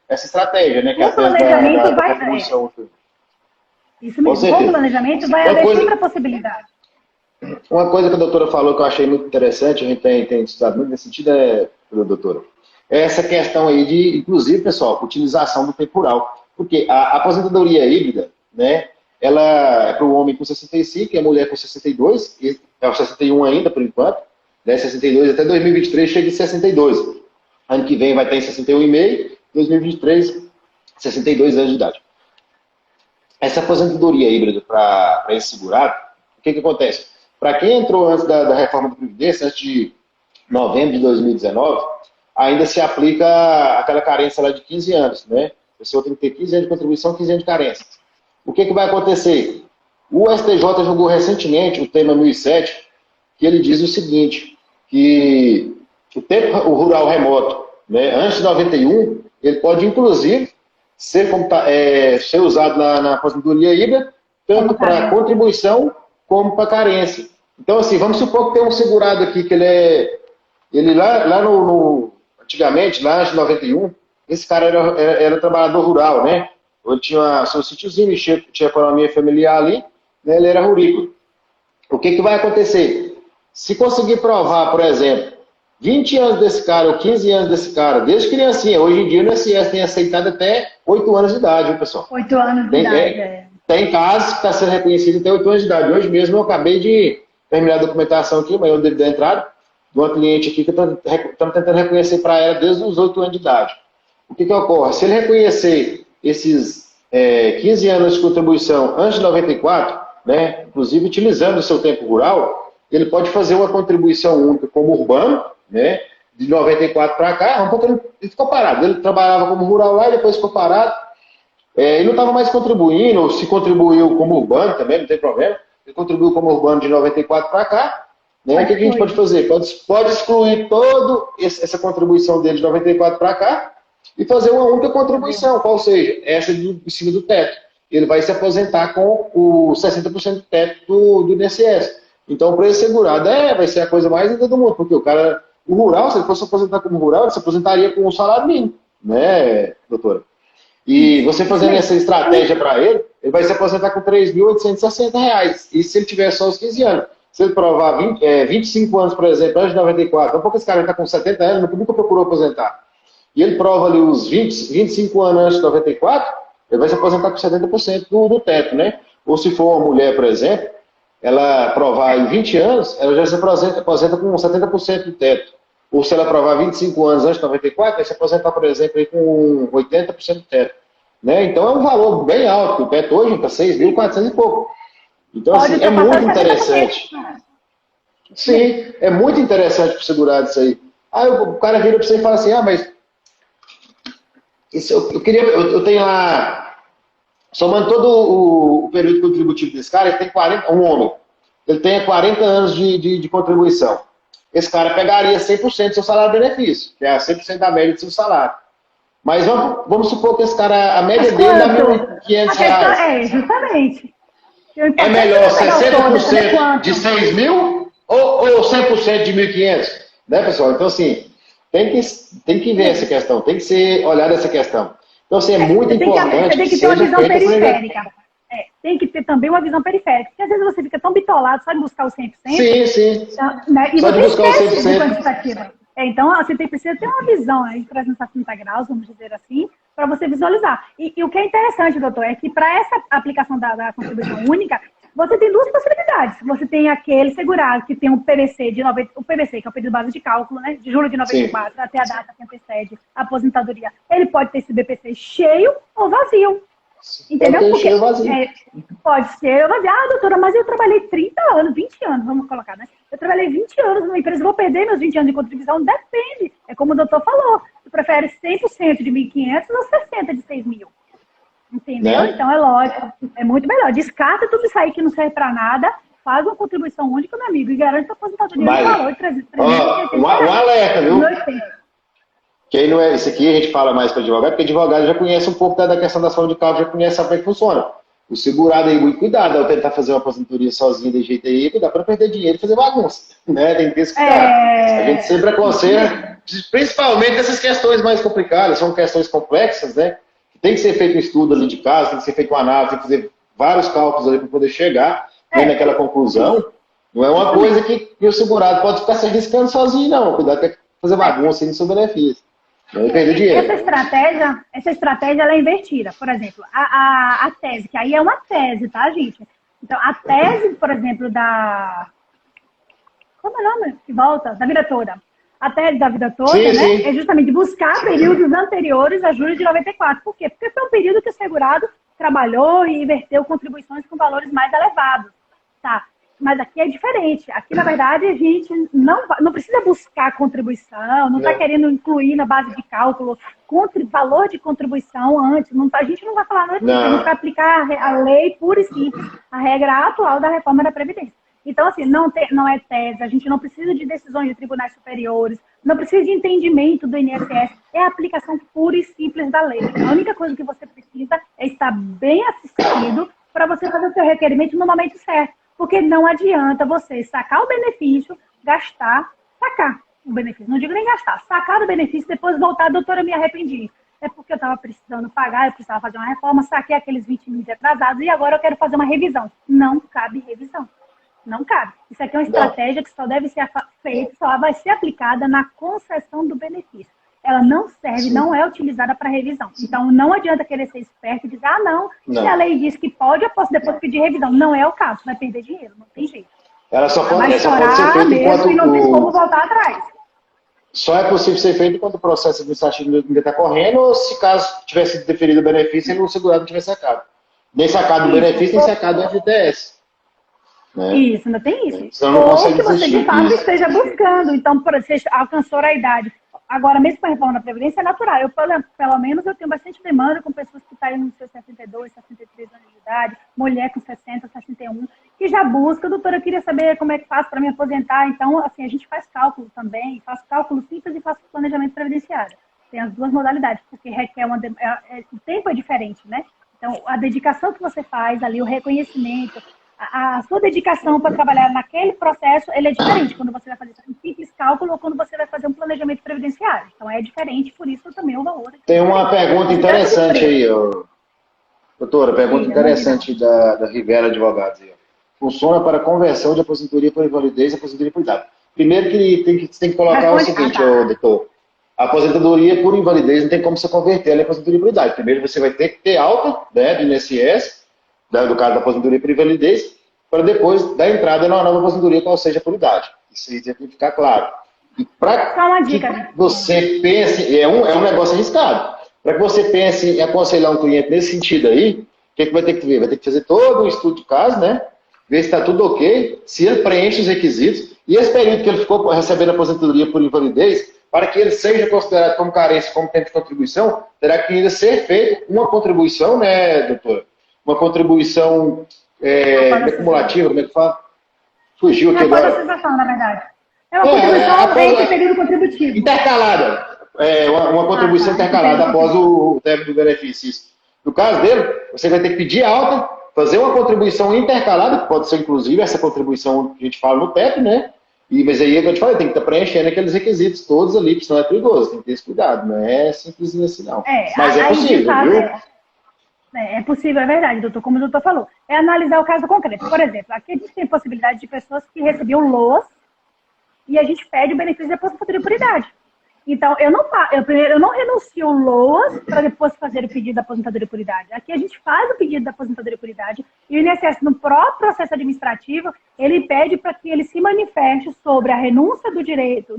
essa estratégia, né? Que o planejamento vai contribuição. Isso mesmo, com o planejamento vai haver sempre a possibilidade. Uma coisa que a doutora falou que eu achei muito interessante, a gente tem estudado muito nesse sentido, doutora, é essa questão aí de, inclusive, pessoal, utilização do temporal. Porque a aposentadoria híbrida, né, ela é para o homem com 65 e a mulher com 62, e é o 61 ainda, por enquanto, né, 62 até 2023 chega em 62. Ano que vem vai estar em 61,5, 2023, 62 anos de idade. Essa aposentadoria híbrida para esse segurado, o que acontece? Para quem entrou antes da reforma da Previdência, antes de novembro de 2019, ainda se aplica aquela carência lá de 15 anos, né? A pessoa tem que ter 15 anos de contribuição, 15 anos de carência. O que vai acontecer? O STJ julgou recentemente o tema 1007, que ele diz o seguinte, que o rural remoto, né, antes de 91, ele pode, inclusive, ser usado na aposentadoria híbrida, tanto para contribuição como para carência. Então, assim, vamos supor que tem um segurado aqui, que ele lá antigamente, lá em 91, esse cara era trabalhador rural, né? Ele tinha seu sítiozinho, tinha economia familiar ali, né? Ele era rurícola. O que vai acontecer? Se conseguir provar, por exemplo, 20 anos desse cara ou 15 anos desse cara, desde criancinha, hoje em dia o INSS tem aceitado até 8 anos de idade, viu, pessoal? 8 anos de idade, Tem casos que está sendo reconhecido até 8 anos de idade. Hoje mesmo eu acabei de terminar a documentação aqui, amanhã eu devo dar entrada, de uma cliente aqui que estamos tentando reconhecer para ela desde os 8 anos de idade. O que ocorre? Se ele reconhecer esses 15 anos de contribuição antes de 94, né, inclusive utilizando o seu tempo rural, ele pode fazer uma contribuição única como urbano, né? De 94 para cá, um pouco ele ficou parado. Ele trabalhava como rural lá e depois ficou parado. Ele não estava mais contribuindo, ou se contribuiu como urbano também, não tem problema. Ele contribuiu como urbano de 94 para cá. Né? O que a gente pode fazer? Pode excluir toda essa contribuição dele de 94 para cá e fazer uma única contribuição, qual seja, essa em cima do teto. Ele vai se aposentar com o 60% do teto do INSS. Então, para esse segurado, vai ser a coisa mais linda do mundo, porque o rural, se ele fosse se aposentar como rural, ele se aposentaria com um salário mínimo, né, doutora? E você fazendo essa estratégia para ele, ele vai se aposentar com R$ 3.860. E se ele tiver só os 15 anos? Se ele provar 25 anos, por exemplo, antes de 94, então, porque esse cara está com 70 anos, nunca procurou aposentar, e ele prova ali os 25 anos antes de 94, ele vai se aposentar com 70% do teto, né? Ou se for uma mulher, por exemplo, ela provar em 20 anos, ela já se aposenta com 70% do teto. Ou se ela provar 25 anos antes de 94, vai se aposentar, por exemplo, aí com 80% do teto. Né? Então é um valor bem alto, o teto hoje está 6.400 e pouco. Então, assim, é muito interessante. Sim, é muito interessante para o segurado isso aí. Aí o cara vira para você e fala assim, mas isso, eu tenho lá, somando todo o período contributivo desse cara, ele tem 40, um homem, ele tem 40 anos de contribuição. Esse cara pegaria 100% do seu salário-benefício, que é 100% da média do seu salário. Mas vamos supor que esse cara, a média dele dá R$ 1.500. Justamente. É melhor 60% de 6 mil ou 100% de 1.500? Né, pessoal? Então, assim, tem que ver essa questão, tem que ser olhada essa questão. Então, assim, é muito importante. Tem que ter uma visão periférica. Tem que ter também uma visão periférica. Porque às vezes você fica tão bitolado só de buscar o 100%. Sim. Então, né, e só você de buscar o 100%. Então, você precisa ter uma visão aí, 360 graus, vamos dizer assim, para você visualizar. E o que é interessante, doutor, é que para essa aplicação da contribuição única, você tem duas possibilidades. Você tem aquele segurado que tem um PVC de 90, o PVC, que é o período base de cálculo, né? De julho de 94 Sim. até a data que antecede a aposentadoria. Ele pode ter esse BPC cheio ou vazio. Entendeu? Pode ser vazio. Pode ser vazio. Doutora, mas eu trabalhei 30 anos, 20 anos, vamos colocar, né? Eu trabalhei 20 anos numa empresa, vou perder meus 20 anos de contribuição? Depende. É como o doutor falou. Você prefere 100% de 1.500 ou 60% de 6.000? Entendeu? Né? Então é lógico. É muito melhor. Descarta tudo isso aí que não serve para nada, faz uma contribuição única, meu amigo, e garante a aposentadoria no valor de 300 um alerta, viu? Que aí não é isso aqui, a gente fala mais para advogado, porque advogado já conhece um pouco da questão da saúde de causa, já conhece como é que funciona. O segurado aí, muito cuidado ao tentar fazer uma aposentadoria sozinho de jeito aí, cuidado para perder dinheiro e fazer bagunça. Né? Tem que ter esse cuidado. A gente sempre aconselha, principalmente nessas questões mais complicadas, são questões complexas, né? Tem que ser feito um estudo ali de caso, tem que ser feito uma análise, tem que fazer vários cálculos ali para poder chegar naquela conclusão. Não é uma coisa que o segurado pode ficar se arriscando sozinho, não. Cuidado para fazer bagunça no seu benefício. Essa estratégia ela é invertida. Por exemplo, a tese, que aí é uma tese, tá, gente? Então, a tese, por exemplo, como é o nome? Que volta? Da vida toda. A tese da vida toda, sim. É justamente buscar períodos anteriores a julho de 94. Por quê? Porque foi um período que o segurado trabalhou e inverteu contribuições com valores mais elevados. Tá? Mas aqui é diferente. Aqui, na verdade, a gente não precisa buscar contribuição, não está querendo incluir na base de cálculo valor de contribuição antes. A gente não vai falar a gente vai aplicar a lei pura e simples, a regra atual da reforma da Previdência. Então, assim, não é tese, a gente não precisa de decisões de tribunais superiores, não precisa de entendimento do INSS, é a aplicação pura e simples da lei. A única coisa que você precisa é estar bem assistido para você fazer o seu requerimento no momento certo. Porque não adianta você sacar o benefício, sacar o benefício, não digo nem gastar, sacar o benefício e depois voltar, doutora, eu me arrependi. É porque eu estava precisando pagar, eu precisava fazer uma reforma, saquei aqueles 20 mil de atrasados e agora eu quero fazer uma revisão. Não cabe revisão. Não cabe. Isso aqui é uma estratégia que só deve ser feita, só vai ser aplicada na concessão do benefício. Ela não serve, não é utilizada para revisão. Então, não adianta querer ser esperto e dizer, não, se a lei diz que pode, eu posso depois pedir revisão. Não é o caso, vai perder dinheiro, não tem jeito. Ela só pode ser feita enquanto e não tem como voltar atrás. Só é possível ser feito quando o processo administrativo ainda está correndo, ou se caso tivesse deferido o benefício e o segurado não tivesse sacado. Nem sacado o benefício, nem sacado o FGTS. né? Isso, ainda tem isso. Senão não Ou consegue que você, de desistir. fato, Isso. esteja buscando. Então, você alcançou a idade. Agora, mesmo com a reforma da Previdência, é natural. Eu, pelo menos, eu tenho bastante demanda com pessoas que estão nos seus 62, 63 anos de idade, mulher com 60, 61, que já busca. Doutora, eu queria saber como é que faço para me aposentar. Então, assim, a gente faz cálculo também, faz cálculo simples e faz planejamento previdenciário. Tem as duas modalidades, porque requer o tempo é diferente, né? Então, a dedicação que você faz ali, o reconhecimento, a sua dedicação para trabalhar naquele processo, ele é diferente quando você vai fazer um simples cálculo ou quando você vai fazer um planejamento previdenciário. Então, é diferente, por isso também o valor. Tem uma pergunta interessante aí, doutora, pergunta interessante da Rivera Advogados. Aí, ó. Funciona para conversão de aposentadoria por invalidez e aposentadoria por idade. Primeiro que você tem que colocar o seguinte, doutor. A aposentadoria por invalidez não tem como você converter ela em aposentadoria por idade. Primeiro você vai ter que ter alta, né, do INSS, do caso da aposentadoria por invalidez, para depois dar entrada na nova aposentadoria, qual seja por idade. Isso aí tem que ficar claro. E para que você pense, é um negócio arriscado. Para que você pense em aconselhar um cliente nesse sentido aí, o que vai ter que ver? Vai ter que fazer todo um estudo de caso, né? Ver se está tudo ok, se ele preenche os requisitos, e esse período que ele ficou recebendo aposentadoria por invalidez, para que ele seja considerado como carência, como tempo de contribuição, terá que ainda ser feita uma contribuição, né, doutora? Uma contribuição acumulativa, como é que fala? Fugiu aqui agora. Após a cessação, na verdade. É uma contribuição após o período contributivo. Intercalada. Uma contribuição intercalada após o término do benefício. Isso. No caso dele, você vai ter que pedir alta, fazer uma contribuição intercalada, que pode ser inclusive essa contribuição que a gente fala no TEP, né? Mas aí, eu te falei, tem que estar preenchendo aqueles requisitos todos ali, porque senão é perigoso, tem que ter esse cuidado, não é simplesinho assim, não. Mas é possível, viu? É possível, é verdade, doutor, como o doutor falou. É analisar o caso concreto. Por exemplo, aqui a gente tem possibilidade de pessoas que recebiam LOAS e a gente pede o benefício de aposentadoria por idade. Então, eu não renuncio o LOAS para depois fazer o pedido da aposentadoria por idade. Aqui a gente faz o pedido da aposentadoria por idade e o INSS, no próprio processo administrativo, ele pede para que ele se manifeste sobre a renúncia do direito,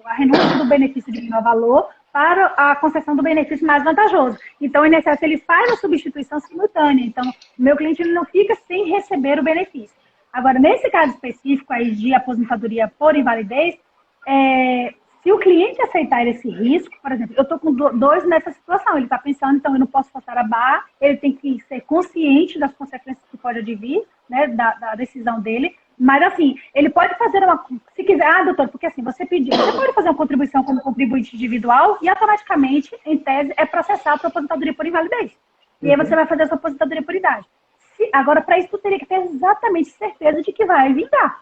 a renúncia do benefício de menor valor para a concessão do benefício mais vantajoso. Então, o INSS ele faz a substituição simultânea. Então, o meu cliente ele não fica sem receber o benefício. Agora, nesse caso específico aí de aposentadoria por invalidez, se o cliente aceitar esse risco, por exemplo, eu estou com dois nessa situação, ele está pensando, então eu não posso forçar a barra, ele tem que ser consciente das consequências que pode advir, né, da decisão dele, mas assim, ele pode fazer se quiser, doutor, porque assim, você pode fazer uma contribuição como contribuinte individual e automaticamente, em tese, é processar a sua aposentadoria por invalidez. E aí você vai fazer a sua aposentadoria por idade. Agora, para isso, tu teria que ter exatamente certeza de que vai vingar.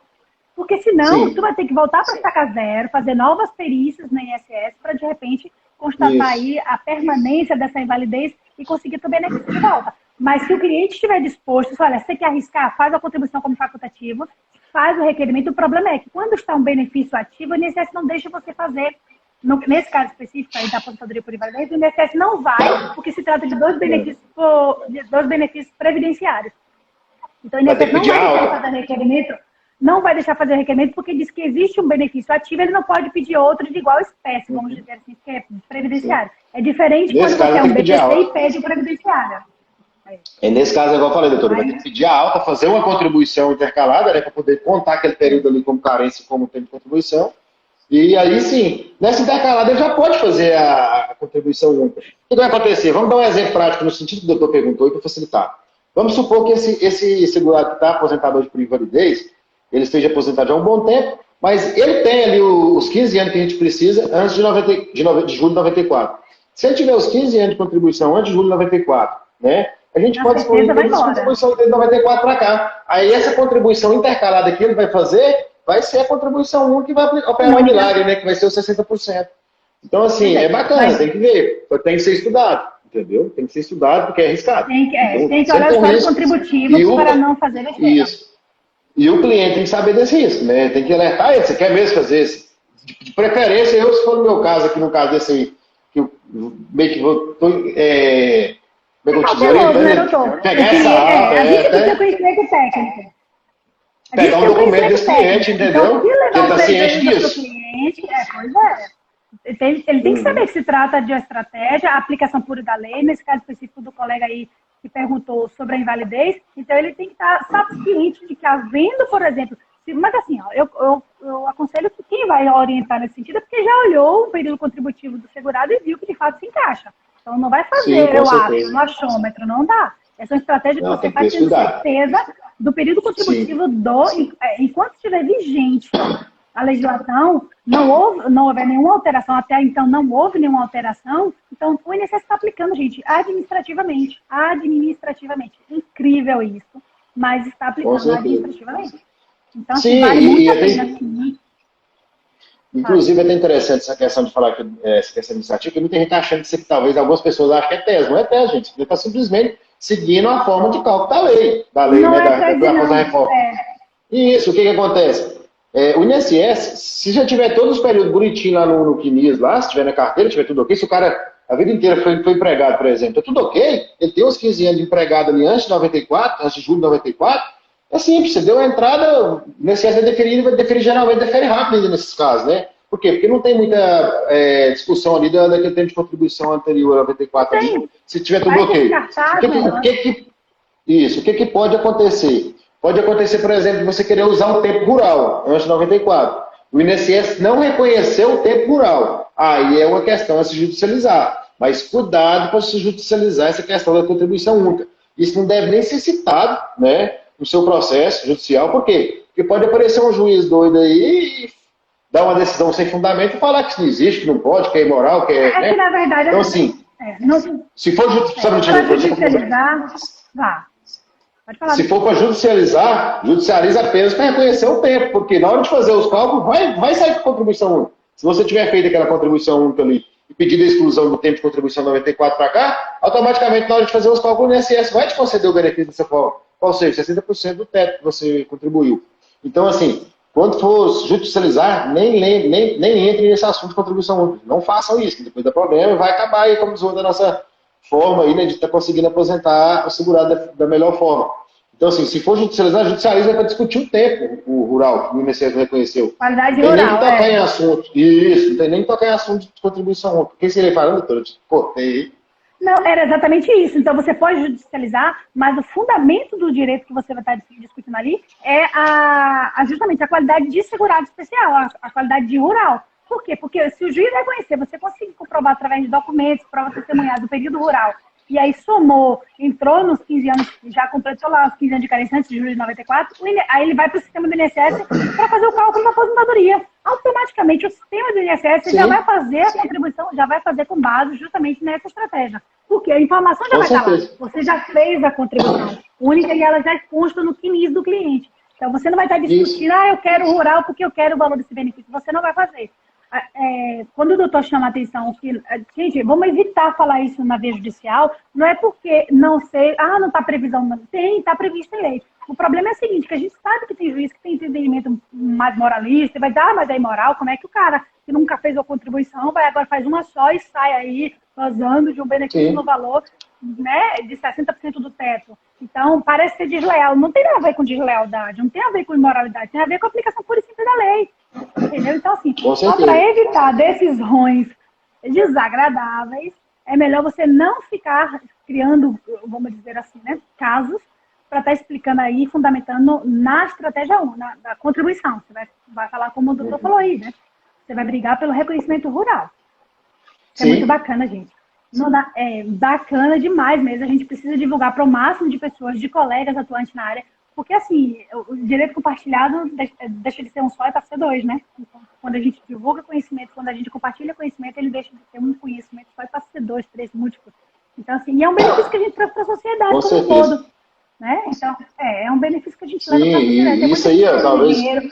Porque senão, tu vai ter que voltar para estaca zero, fazer novas perícias na INSS para, de repente, constatar aí a permanência dessa invalidez e conseguir o benefício de volta. Mas se o cliente estiver disposto, olha, você quer arriscar, faz a contribuição como facultativa, faz o requerimento. O problema é que quando está um benefício ativo, o INSS não deixa você fazer, nesse caso específico aí da aposentadoria por invalidez, o INSS não vai, porque se trata de dois benefícios previdenciários. Então o INSS não vai deixar fazer requerimento. Não vai deixar fazer requerimento porque diz que existe um benefício ativo, ele não pode pedir outro de igual espécie, vamos dizer assim, que é previdenciário. É diferente quando você é um BPC e pede o previdenciário. Nesse caso, igual eu falei, doutor, vai ter que pedir a alta, fazer uma contribuição intercalada, né, para poder contar aquele período ali como carência, como tempo de contribuição. E aí sim, nessa intercalada ele já pode fazer a contribuição única. O que vai acontecer? Vamos dar um exemplo prático no sentido que o doutor perguntou e para facilitar. Vamos supor que esse segurado que está aposentado hoje por invalidez, ele esteja aposentado há um bom tempo, mas ele tem ali os 15 anos que a gente precisa antes de julho de 94. Se ele tiver os 15 anos de contribuição antes de julho de 94, né, a gente pode disponibilizar a contribuição de 94 para cá. Aí essa contribuição intercalada que ele vai fazer vai ser a contribuição única que vai operar um milagre, né, que vai ser os 60%. Então, assim, é bacana, tem que ver, tem que ser estudado, entendeu? Tem que ser estudado porque é arriscado. Tem que olhar os dados contributivos para não fazer besteira. Isso. E o cliente tem que saber desse risco, né? Tem que alertar ele, você quer mesmo fazer esse? De preferência, se for no meu caso, aqui no caso desse aí, que eu meio que vou... como é que eu te digo? Pegar essa ata, a gente tem conhecimento técnico. Pegar um documento desse cliente, entendeu? Então, ele está ciente disso. Ele tem que saber que se trata de uma estratégia, a aplicação pura da lei, nesse caso específico do colega aí, que perguntou sobre a invalidez, então ele tem que estar ciente de que havendo, por exemplo, mas assim, ó, eu aconselho que quem vai orientar nesse sentido é porque já olhou o período contributivo do segurado e viu que de fato se encaixa. Então não vai fazer, Sim, eu acho, no achômetro, não dá. Essa é uma estratégia que você faz tendo certeza do período contributivo enquanto estiver vigente a legislação, não houve nenhuma alteração, até então não houve nenhuma alteração, então o INSS está aplicando, gente, administrativamente. Incrível isso, mas está aplicando administrativamente. Então, sim, vale muito a pena, assim. Inclusive, é até interessante essa questão de falar que essa questão administrativa, que muita gente está achando que talvez algumas pessoas acham que é TES. Não é TES, gente. Você está simplesmente seguindo a forma de cálculo da lei, não né, é da reforma. Isso, o que acontece? O INSS, se já tiver todos os períodos bonitinhos lá no CNIS, lá, se tiver na carteira, tiver tudo ok, se o cara a vida inteira foi empregado, por exemplo, é tudo ok, ele tem uns 15 anos de empregado ali antes de 94, antes de julho de 94, é simples, você deu a entrada, o INSS vai deferir geralmente, defere rápido ainda nesses casos, né? Por quê? Porque não tem muita discussão ali daquele tempo de contribuição anterior a 94 ali, se tiver tudo ok. O que pode acontecer? Pode acontecer, por exemplo, você querer usar um tempo rural, antes de 94. O INSS não reconheceu o tempo rural. Aí é uma questão a se judicializar. Mas cuidado para se judicializar essa questão da contribuição única. Isso não deve nem ser citado, né, no seu processo judicial. Por quê? Porque pode aparecer um juiz doido aí e dar uma decisão sem fundamento e falar que isso não existe, que não pode, que é imoral, que é... que, na verdade... Então, assim, se for judicializar, vá. Se for para judicializar, judicializa apenas para reconhecer o tempo, porque na hora de fazer os cálculos, vai sair com contribuição única. Se você tiver feito aquela contribuição única ali e pedido a exclusão do tempo de contribuição 94 para cá, automaticamente na hora de fazer os cálculos, o INSS vai te conceder o benefício dessa forma. Qual seja, 60% do teto que você contribuiu. Então, assim, quando for judicializar, nem entre nesse assunto de contribuição única. Não façam isso, que depois dá problema e vai acabar aí como usou da nossa forma aí, né, de estar conseguindo aposentar o segurado da melhor forma. Então, assim, se for judicializar, judicializa para discutir o tempo, o rural, que o INSS reconheceu. Qualidade rural, não tem nem que tocar em assunto. Isso, não tem nem que tocar em assunto de contribuição. O que você ia falando, doutora? Eu te cortei. Não, era exatamente isso. Então, você pode judicializar, mas o fundamento do direito que você vai estar discutindo ali é justamente a qualidade de segurado especial, a qualidade de rural. Por quê? Porque se o juiz reconhecer, você conseguir comprovar através de documentos, provas testemunhadas do período rural, e aí somou, entrou nos 15 anos, já completou lá os 15 anos de carência antes de julho de 94, aí ele vai para o sistema do INSS para fazer o cálculo da aposentadoria. Automaticamente, o sistema do INSS já vai fazer a contribuição, já vai fazer com base justamente nessa estratégia. Porque a informação já vai estar lá. Você já fez a contribuição única e ela já consta no CNIS do cliente. Então, você não vai estar discutindo, eu quero rural porque eu quero o valor desse benefício. Você não vai fazer. Quando o doutor chama a atenção que, gente, vamos evitar falar isso na via judicial, não é porque não sei, não está previsão, não tem, está previsto em lei. O problema é o seguinte, que a gente sabe que tem juiz que tem entendimento mais moralista, vai dar, mas é imoral, como é que o cara que nunca fez a contribuição, vai agora faz uma só e sai aí gozando de um benefício no valor, né, de 60% do teto. Então, parece ser desleal. Não tem nada a ver com deslealdade, não tem a ver com imoralidade, tem a ver com a aplicação pura e simples da lei. Entendeu? Então, assim, só para evitar decisões desagradáveis, é melhor você não ficar criando, vamos dizer assim, né, casos para estar explicando aí, fundamentando na estratégia 1, na contribuição. Você vai falar como o doutor falou aí, né? Você vai brigar pelo reconhecimento rural. Isso é muito bacana, gente. É bacana demais mesmo. A gente precisa divulgar para o máximo de pessoas, de colegas atuantes na área, porque, assim, o direito compartilhado deixa de ser um só e passa a ser dois, né? Então, quando a gente divulga conhecimento, quando a gente compartilha conhecimento, ele deixa de ser um conhecimento só e passa a ser dois, três, múltiplos. Então, assim, e é um benefício que a gente traz para a sociedade como um todo. Né? Então, é um benefício que a gente leva para a sociedade. Sim, isso aí,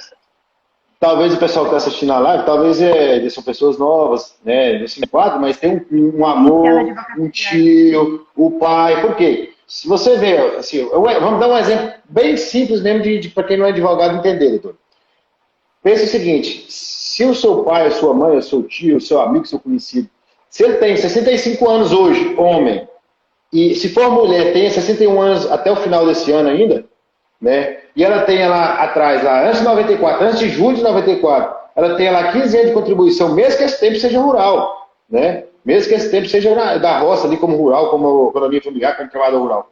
talvez o pessoal que está assistindo a live, talvez são pessoas novas, né, nesse quadro, mas tem um avô, um tio, o pai, por quê? Se você vê, assim, vamos dar um exemplo bem simples mesmo para quem não é advogado entender, doutor. Pense o seguinte, se o seu pai, a sua mãe, o seu tio, o seu amigo, o seu conhecido, se ele tem 65 anos hoje, homem, e se for mulher, tem 61 anos até o final desse ano ainda, né? E ela tem lá atrás, lá, antes de 94, antes de julho de 94, ela tem lá 15 anos de contribuição, mesmo que esse tempo seja rural, né? Mesmo que esse tempo seja da roça, ali como rural, como economia familiar, como trabalho rural.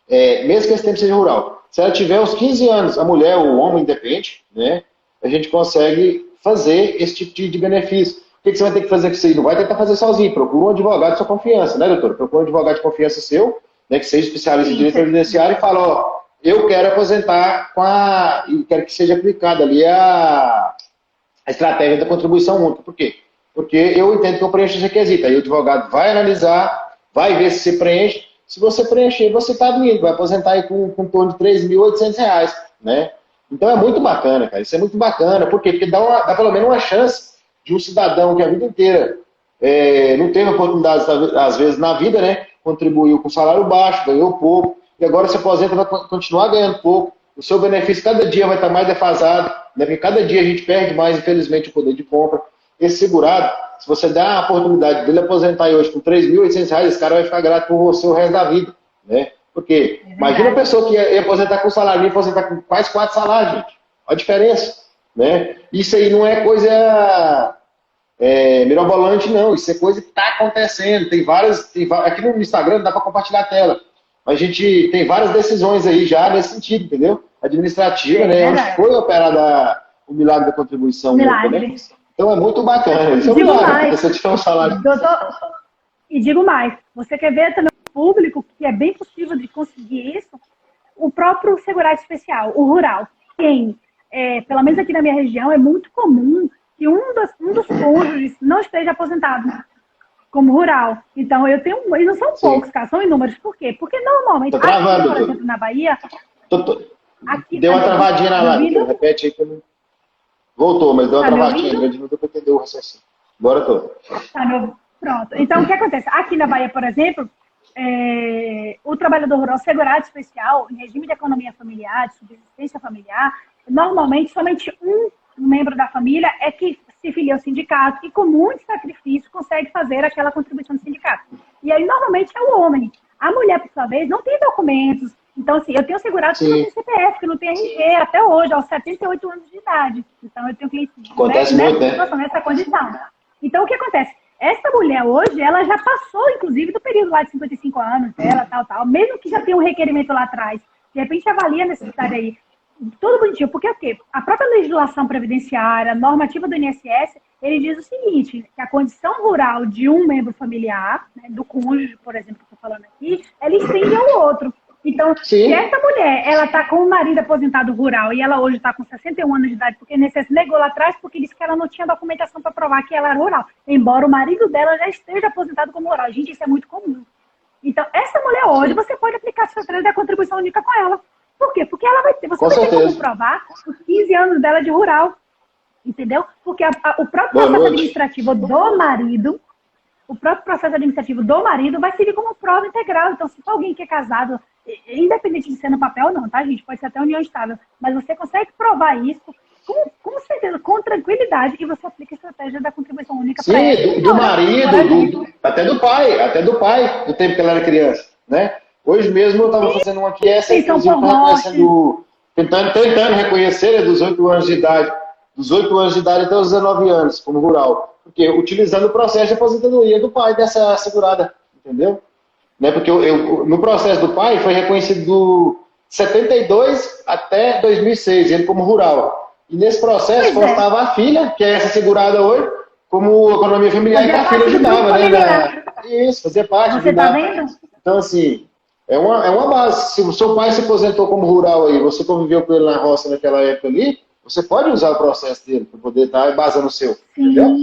mesmo que esse tempo seja rural. Se ela tiver uns 15 anos, a mulher ou o homem independe, né, a gente consegue fazer esse tipo de benefício. O que você vai ter que fazer com isso aí? Não vai tentar fazer sozinho, procura um advogado de sua confiança, né, doutor? Procura um advogado de confiança seu, né, que seja especialista em direito previdenciário e fala, ó, eu quero aposentar e quero que seja aplicada ali a estratégia da contribuição única. Por quê? Porque eu entendo que eu preencho os requisitos. Aí o advogado vai analisar, vai ver se você preenche. Se você preencher, você está doido, vai aposentar aí com em torno de R$ 3.800, né? Então é muito bacana, cara. Isso é muito bacana. Por quê? Porque dá pelo menos uma chance de um cidadão que a vida inteira não teve oportunidades, às vezes, na vida, né? Contribuiu com salário baixo, ganhou pouco, e agora se aposenta, vai continuar ganhando pouco. O seu benefício cada dia vai estar mais defasado, né? Porque cada dia a gente perde mais, infelizmente, o poder de compra. Esse segurado, se você der a oportunidade dele aposentar aí hoje com R$ 3.800, esse cara vai ficar grato por você o resto da vida, né? Porque imagina a pessoa que ia aposentar com salário, ia aposentar com quase 4 salários, gente. Olha a diferença, né? Isso aí não é coisa mirabolante, não. Isso é coisa que está acontecendo. Tem várias, aqui no Instagram dá para compartilhar a tela. A gente tem várias decisões aí já nesse sentido, entendeu? Administrativa, né? Onde foi operada o milagre da contribuição única, né? Então é muito bacana. Isso é um milagre, porque você tiver um salário. Doutor, e digo mais, você quer ver também o público que é bem possível de conseguir isso? O próprio segurado especial, o rural. Quem, pelo menos aqui na minha região, é muito comum que um dos cônjuges não esteja aposentado como rural. Então, eles não são poucos, cara, são inúmeros. Por quê? Porque normalmente, aqui, por exemplo, na Bahia... Deu uma travadinha na live, repete aí que eu não... Voltou, mas deu uma travadinha grande, não deu para entender o raciocínio. Bora, tô. Pronto. Então, o que acontece? Aqui na Bahia, por exemplo, o trabalhador rural segurado especial, em regime de economia familiar, de subsistência familiar, normalmente somente um membro da família é que se filia ao sindicato e com muito sacrifício consegue fazer aquela contribuição do sindicato. E aí, normalmente, é o homem. A mulher, por sua vez, não tem documentos. Então, assim, eu tenho segurado que não tem CPF, que não tem RG até hoje, aos 78 anos de idade. Então, eu tenho clientes nessa condição. Então, o que acontece? Essa mulher hoje, ela já passou, inclusive, do período lá de 55 anos dela, tal, mesmo que já tenha um requerimento lá atrás. De repente, avalia a necessidade aí. Tudo bonitinho, porque o quê? A própria legislação previdenciária, a normativa do INSS, ele diz o seguinte, que a condição rural de um membro familiar, né, do cônjuge, por exemplo, que eu estou falando aqui, ela estende ao outro. Então, se essa mulher, ela está com o marido aposentado rural e ela hoje está com 61 anos de idade, porque o INSS negou lá atrás porque disse que ela não tinha documentação para provar que ela era rural, embora o marido dela já esteja aposentado como rural. Gente, isso é muito comum. Então, essa mulher hoje, você pode aplicar a estratégia da contribuição única com ela. Por quê? Porque ela vai ter, você vai ter como provar os 15 anos dela de rural. Entendeu? Porque o próprio processo administrativo do marido, vai servir como prova integral. Então, se for alguém que é casado, independente de ser no papel ou não, tá, gente? Pode ser até união estável. Mas você consegue provar isso com certeza, com tranquilidade, e você aplica a estratégia da contribuição única para ela. Sim, do marido, até do pai, do tempo que ela era criança, né? Hoje mesmo eu estava fazendo uma aqui, tentando reconhecer dos 8 anos de idade, até os 19 anos, como rural. Porque utilizando o processo de aposentadoria do pai dessa segurada, entendeu? Né? Porque no processo do pai foi reconhecido do 72 até 2006, ele como rural. E nesse processo constava a filha, que é essa segurada hoje, como economia familiar, e que a filha ajudava, né? Isso, fazia parte. Você está vendo? Então, assim, é uma base. Se o seu pai se aposentou como rural aí, você conviveu com ele na roça naquela época ali, você pode usar o processo dele para poder estar embasando o seu. Entendeu?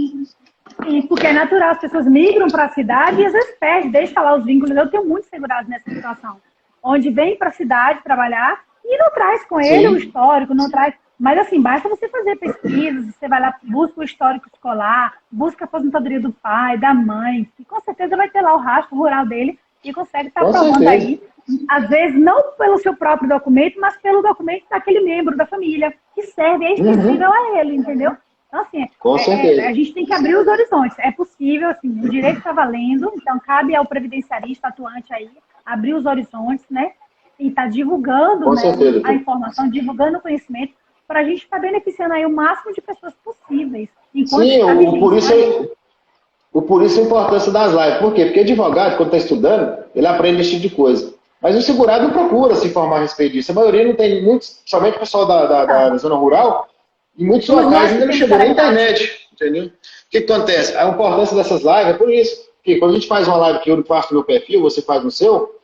Sim, porque é natural, as pessoas migram para a cidade e às vezes perdem, deixa lá os vínculos. Eu tenho muitos segurados nessa situação, onde vem para a cidade trabalhar e não traz com ele o histórico, não traz. Mas assim, basta você fazer pesquisas, você vai lá, busca o histórico escolar, busca a aposentadoria do pai, da mãe, e com certeza vai ter lá o rastro rural dele e consegue estar provando aí. Às vezes, não pelo seu próprio documento, mas pelo documento daquele membro da família, que serve, é extensível a ele, entendeu? Então, assim, a gente tem que abrir os horizontes. É possível, assim, o direito está valendo, então cabe ao previdenciarista atuante aí abrir os horizontes, né? E tá divulgando, né, a informação, divulgando o conhecimento, para a gente estar beneficiando aí o máximo de pessoas possíveis. Sim, por isso a importância das lives. Por quê? Porque advogado, quando está estudando, ele aprende esse tipo de coisa. Mas o segurado não procura se informar a respeito disso. A maioria não tem, muitos, somente o pessoal da zona rural, em muitos locais ainda não chegou na internet, entendeu? O que acontece? A importância dessas lives é por isso. Porque quando a gente faz uma live que eu faço no meu perfil, você faz no seu,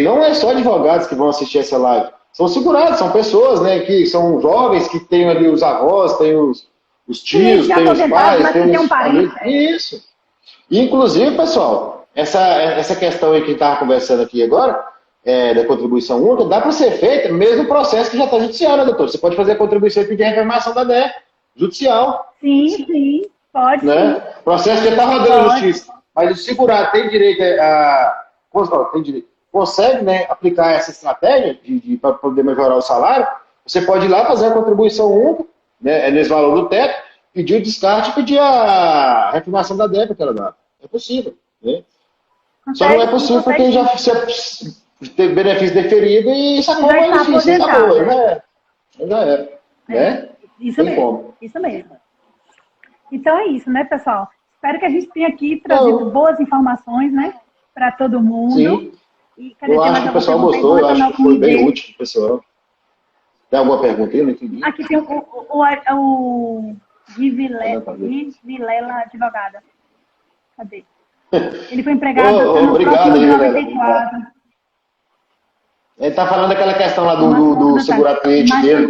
não é só advogados que vão assistir essa live. São segurados, são pessoas, né, que são jovens, que têm ali os avós, têm os tios, têm os pais, têm os amigos. Isso. Inclusive, pessoal, essa questão aí que a gente estava conversando aqui agora, da contribuição única, dá para ser feita mesmo o processo que já está judicial, né, doutor? Você pode fazer a contribuição e pedir a reclamação da DEC, judicial. Sim, pode. Né? O processo já está rodando na justiça. Mas o segurado tem direito consegue, né, aplicar essa estratégia para poder melhorar o salário, você pode ir lá fazer a contribuição única, né, nesse valor do teto, pedir o descarte e pedir a reclamação da DEC aquela data. É possível. Né? Só não é possível porque já teve benefício deferido e sacou o benefício. Acabou, né? Já era. Né? Isso mesmo. Isso mesmo. Então é isso, né, pessoal? Espero que a gente tenha aqui trazido boas informações, né, para todo mundo. Sim. Eu acho que o pessoal gostou, eu acho que foi bem útil para o pessoal. Tem alguma pergunta aí? Eu não entendi. Aqui tem o Vilela Advogada. Cadê? Ele foi empregado obrigado, no 94. Ele está falando daquela questão lá do segurado cliente dele,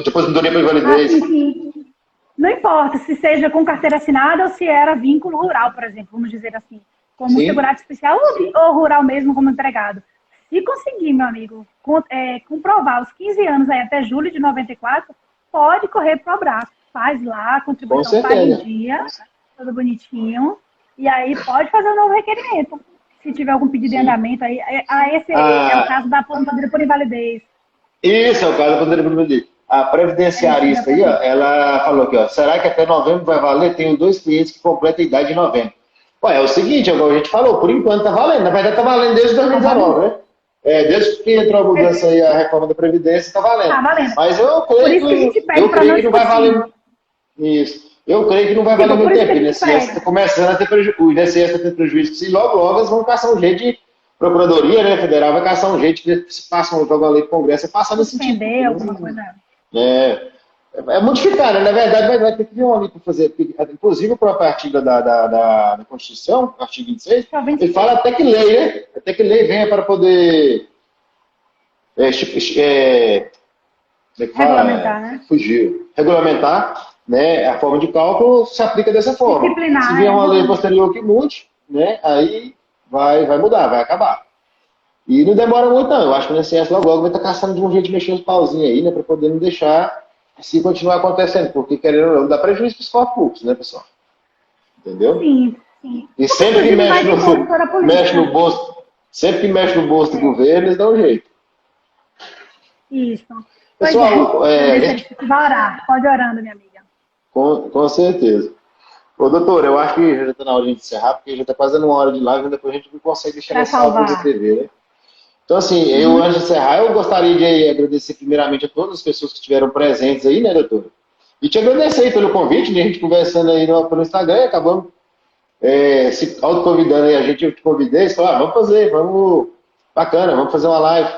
depois do nível de validez. Sim. Não importa se seja com carteira assinada ou se era vínculo rural, por exemplo, vamos dizer assim. Como segurado especial ou rural mesmo como empregado. Se conseguir, meu amigo, comprovar os 15 anos aí até julho de 94, pode correr pro abraço. Faz lá, a contribuição faz em dia, tudo bonitinho. E aí pode fazer um novo requerimento. Se tiver algum pedido de andamento, aí esse é o caso da aposentadoria por invalidez. Isso, é o caso da aposentadoria por invalidez. A previdenciarista aí, ó, ela falou aqui, ó, será que até novembro vai valer? Tenho 2 clientes que completam a idade em novembro. Ué, é o seguinte, é o que a gente falou, por enquanto tá valendo. Na verdade, tá valendo desde 2019, né? Desde que entrou a mudança aí, a reforma da Previdência, tá valendo. Tá valendo. Mas eu creio que não vai valer. Isso. Eu creio que não vai valer muito tempo. O INSS está começando a ter prejuízo. O INSS está tendo prejuízo. Se logo eles vão caçar um jeito de. Procuradoria, né, federal, vai caçar um jeito que se passa uma lei do Congresso, é passar nesse sentido. Entender alguma coisa. É modificar, né? Na verdade, vai ter que vir uma lei para fazer. Inclusive, o próprio artigo da Constituição, artigo 26, ele fala até que lei, né? Até que lei venha para poder. Regulamentar, né? Fugiu. Regulamentar, né? A forma de cálculo se aplica dessa forma. Se vier uma lei posterior que mude, né? Aí vai mudar, vai acabar. E não demora muito, não. Eu acho que o INSS logo vai estar caçando de um jeito de mexer os pauzinhos aí, né? Para poder não deixar se continuar acontecendo. Porque, querendo ou não, dá prejuízo para os corpos públicos, né, pessoal? Entendeu? Sim. E sempre que mexe no bolso, sempre que mexe no bolso do governo, eles dão um jeito. Isso. Pessoal, vai orar. Pode orando, minha amiga. Com certeza. Ô, doutor, eu acho que já está na hora de encerrar, porque já está quase dando uma hora de live, e depois a gente não consegue deixar essa salva da TV, né? Então, assim, antes de encerrar, eu gostaria de agradecer primeiramente a todas as pessoas que estiveram presentes aí, né, doutor? E te agradecer aí pelo convite, né? A gente conversando aí pelo Instagram e acabamos se autoconvidando aí. Eu te convidei, você falou, bacana, vamos fazer uma live.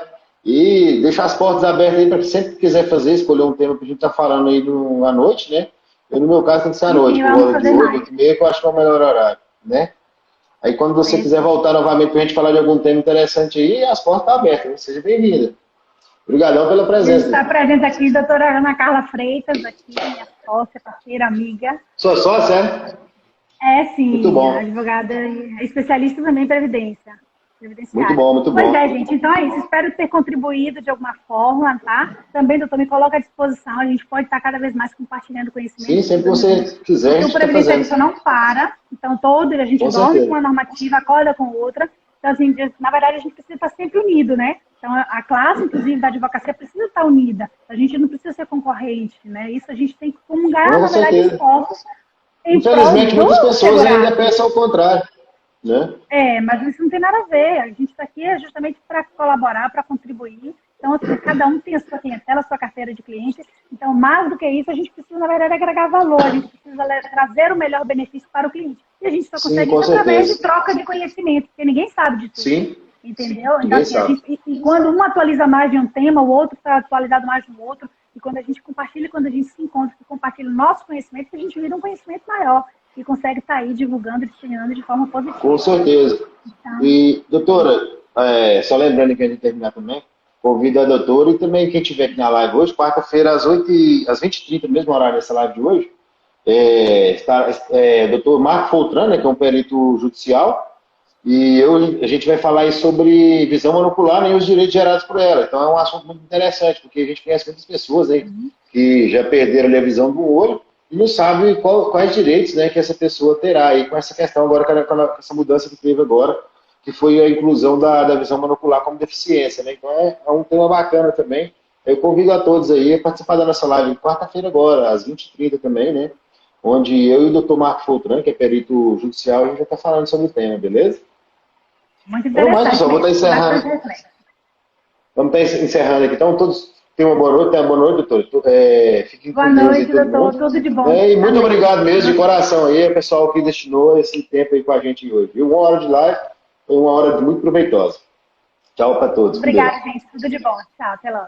E deixar as portas abertas aí para quem sempre quiser fazer, escolher um tema que a gente está falando aí à noite, né? Eu, no meu caso, tem que ser à noite, por hora de 8h30, que eu acho que é o melhor horário, né? Aí, quando você quiser voltar novamente para a gente falar de algum tema interessante aí, as portas estão abertas, né? Seja bem-vinda. Obrigadão pela presença. Está presente aqui a doutora Ana Carla Freitas, aqui, minha sócia, parceira, amiga. Sua sócia, é? Sim. Muito bom. Advogada especialista também em previdência. Muito bom. Pois é, gente. Então é isso. Espero ter contribuído de alguma forma, tá? Também, doutor, me coloca à disposição. A gente pode estar cada vez mais compartilhando conhecimento. Sim, sempre que você quiser. Então, o previdenciarista não para. Então, a gente dorme com uma normativa, acorda com outra. Então, assim, na verdade, a gente precisa estar sempre unido, né? Então, a classe, inclusive, da advocacia precisa estar unida. A gente não precisa ser concorrente, né? Isso a gente tem que comungar, na verdade, esforços. Infelizmente, muitas pessoas ainda pensam o contrário. Né? Mas isso não tem nada a ver. A gente está aqui justamente para colaborar, para contribuir. Então, assim, cada um tem a sua clientela, a sua carteira de cliente. Então, mais do que isso, a gente precisa, na verdade, agregar valor. A gente precisa trazer o melhor benefício para o cliente. E a gente só consegue isso através de troca de conhecimento, porque ninguém sabe de tudo. Sim. Entendeu? Então, Ninguém assim, sabe. e quando um atualiza mais de um tema, o outro está atualizado mais no outro, e quando a gente compartilha, quando a gente se encontra e compartilha o nosso conhecimento, a gente vira um conhecimento maior e consegue estar aí divulgando e disseminando de forma Com positiva. certeza. Então, E, doutora, só lembrando que a gente terminar também, convido a doutora e também quem estiver aqui na live hoje, quarta-feira às 20h30, mesmo horário dessa live de hoje, está o doutor Marco Foltran, né, que é um perito judicial, e a gente vai falar aí sobre visão monocular, né, e os direitos gerados por ela. Então é um assunto muito interessante, porque a gente conhece muitas pessoas aí que já perderam ali a visão do olho e não sabe quais direitos, né, que essa pessoa terá aí com essa questão agora, com essa mudança que teve agora, que foi a inclusão da visão monocular como deficiência. Né? Então é um tema bacana também. Eu convido a todos aí a participar da nossa live quarta-feira agora, às 20h30 também, né? Onde eu e o doutor Marco Foltran, que é perito judicial, a gente vai estar falando sobre o tema, beleza? muito Então, mais, interessante pessoal, vou estar mesmo. Bastante encerrando. reflexo. Vamos estar encerrando aqui. Então, todos tenham uma boa noite, doutor. Fiquem Boa com Deus aí, noite, todo doutor. mundo. Tudo de bom E muito também. obrigado mesmo, de coração aí, ao pessoal que destinou esse tempo aí com a gente hoje. E 1 hora de live foi uma hora muito proveitosa. Tchau para todos, com Deus. Obrigada, gente. Tudo de bom. Tchau, até logo.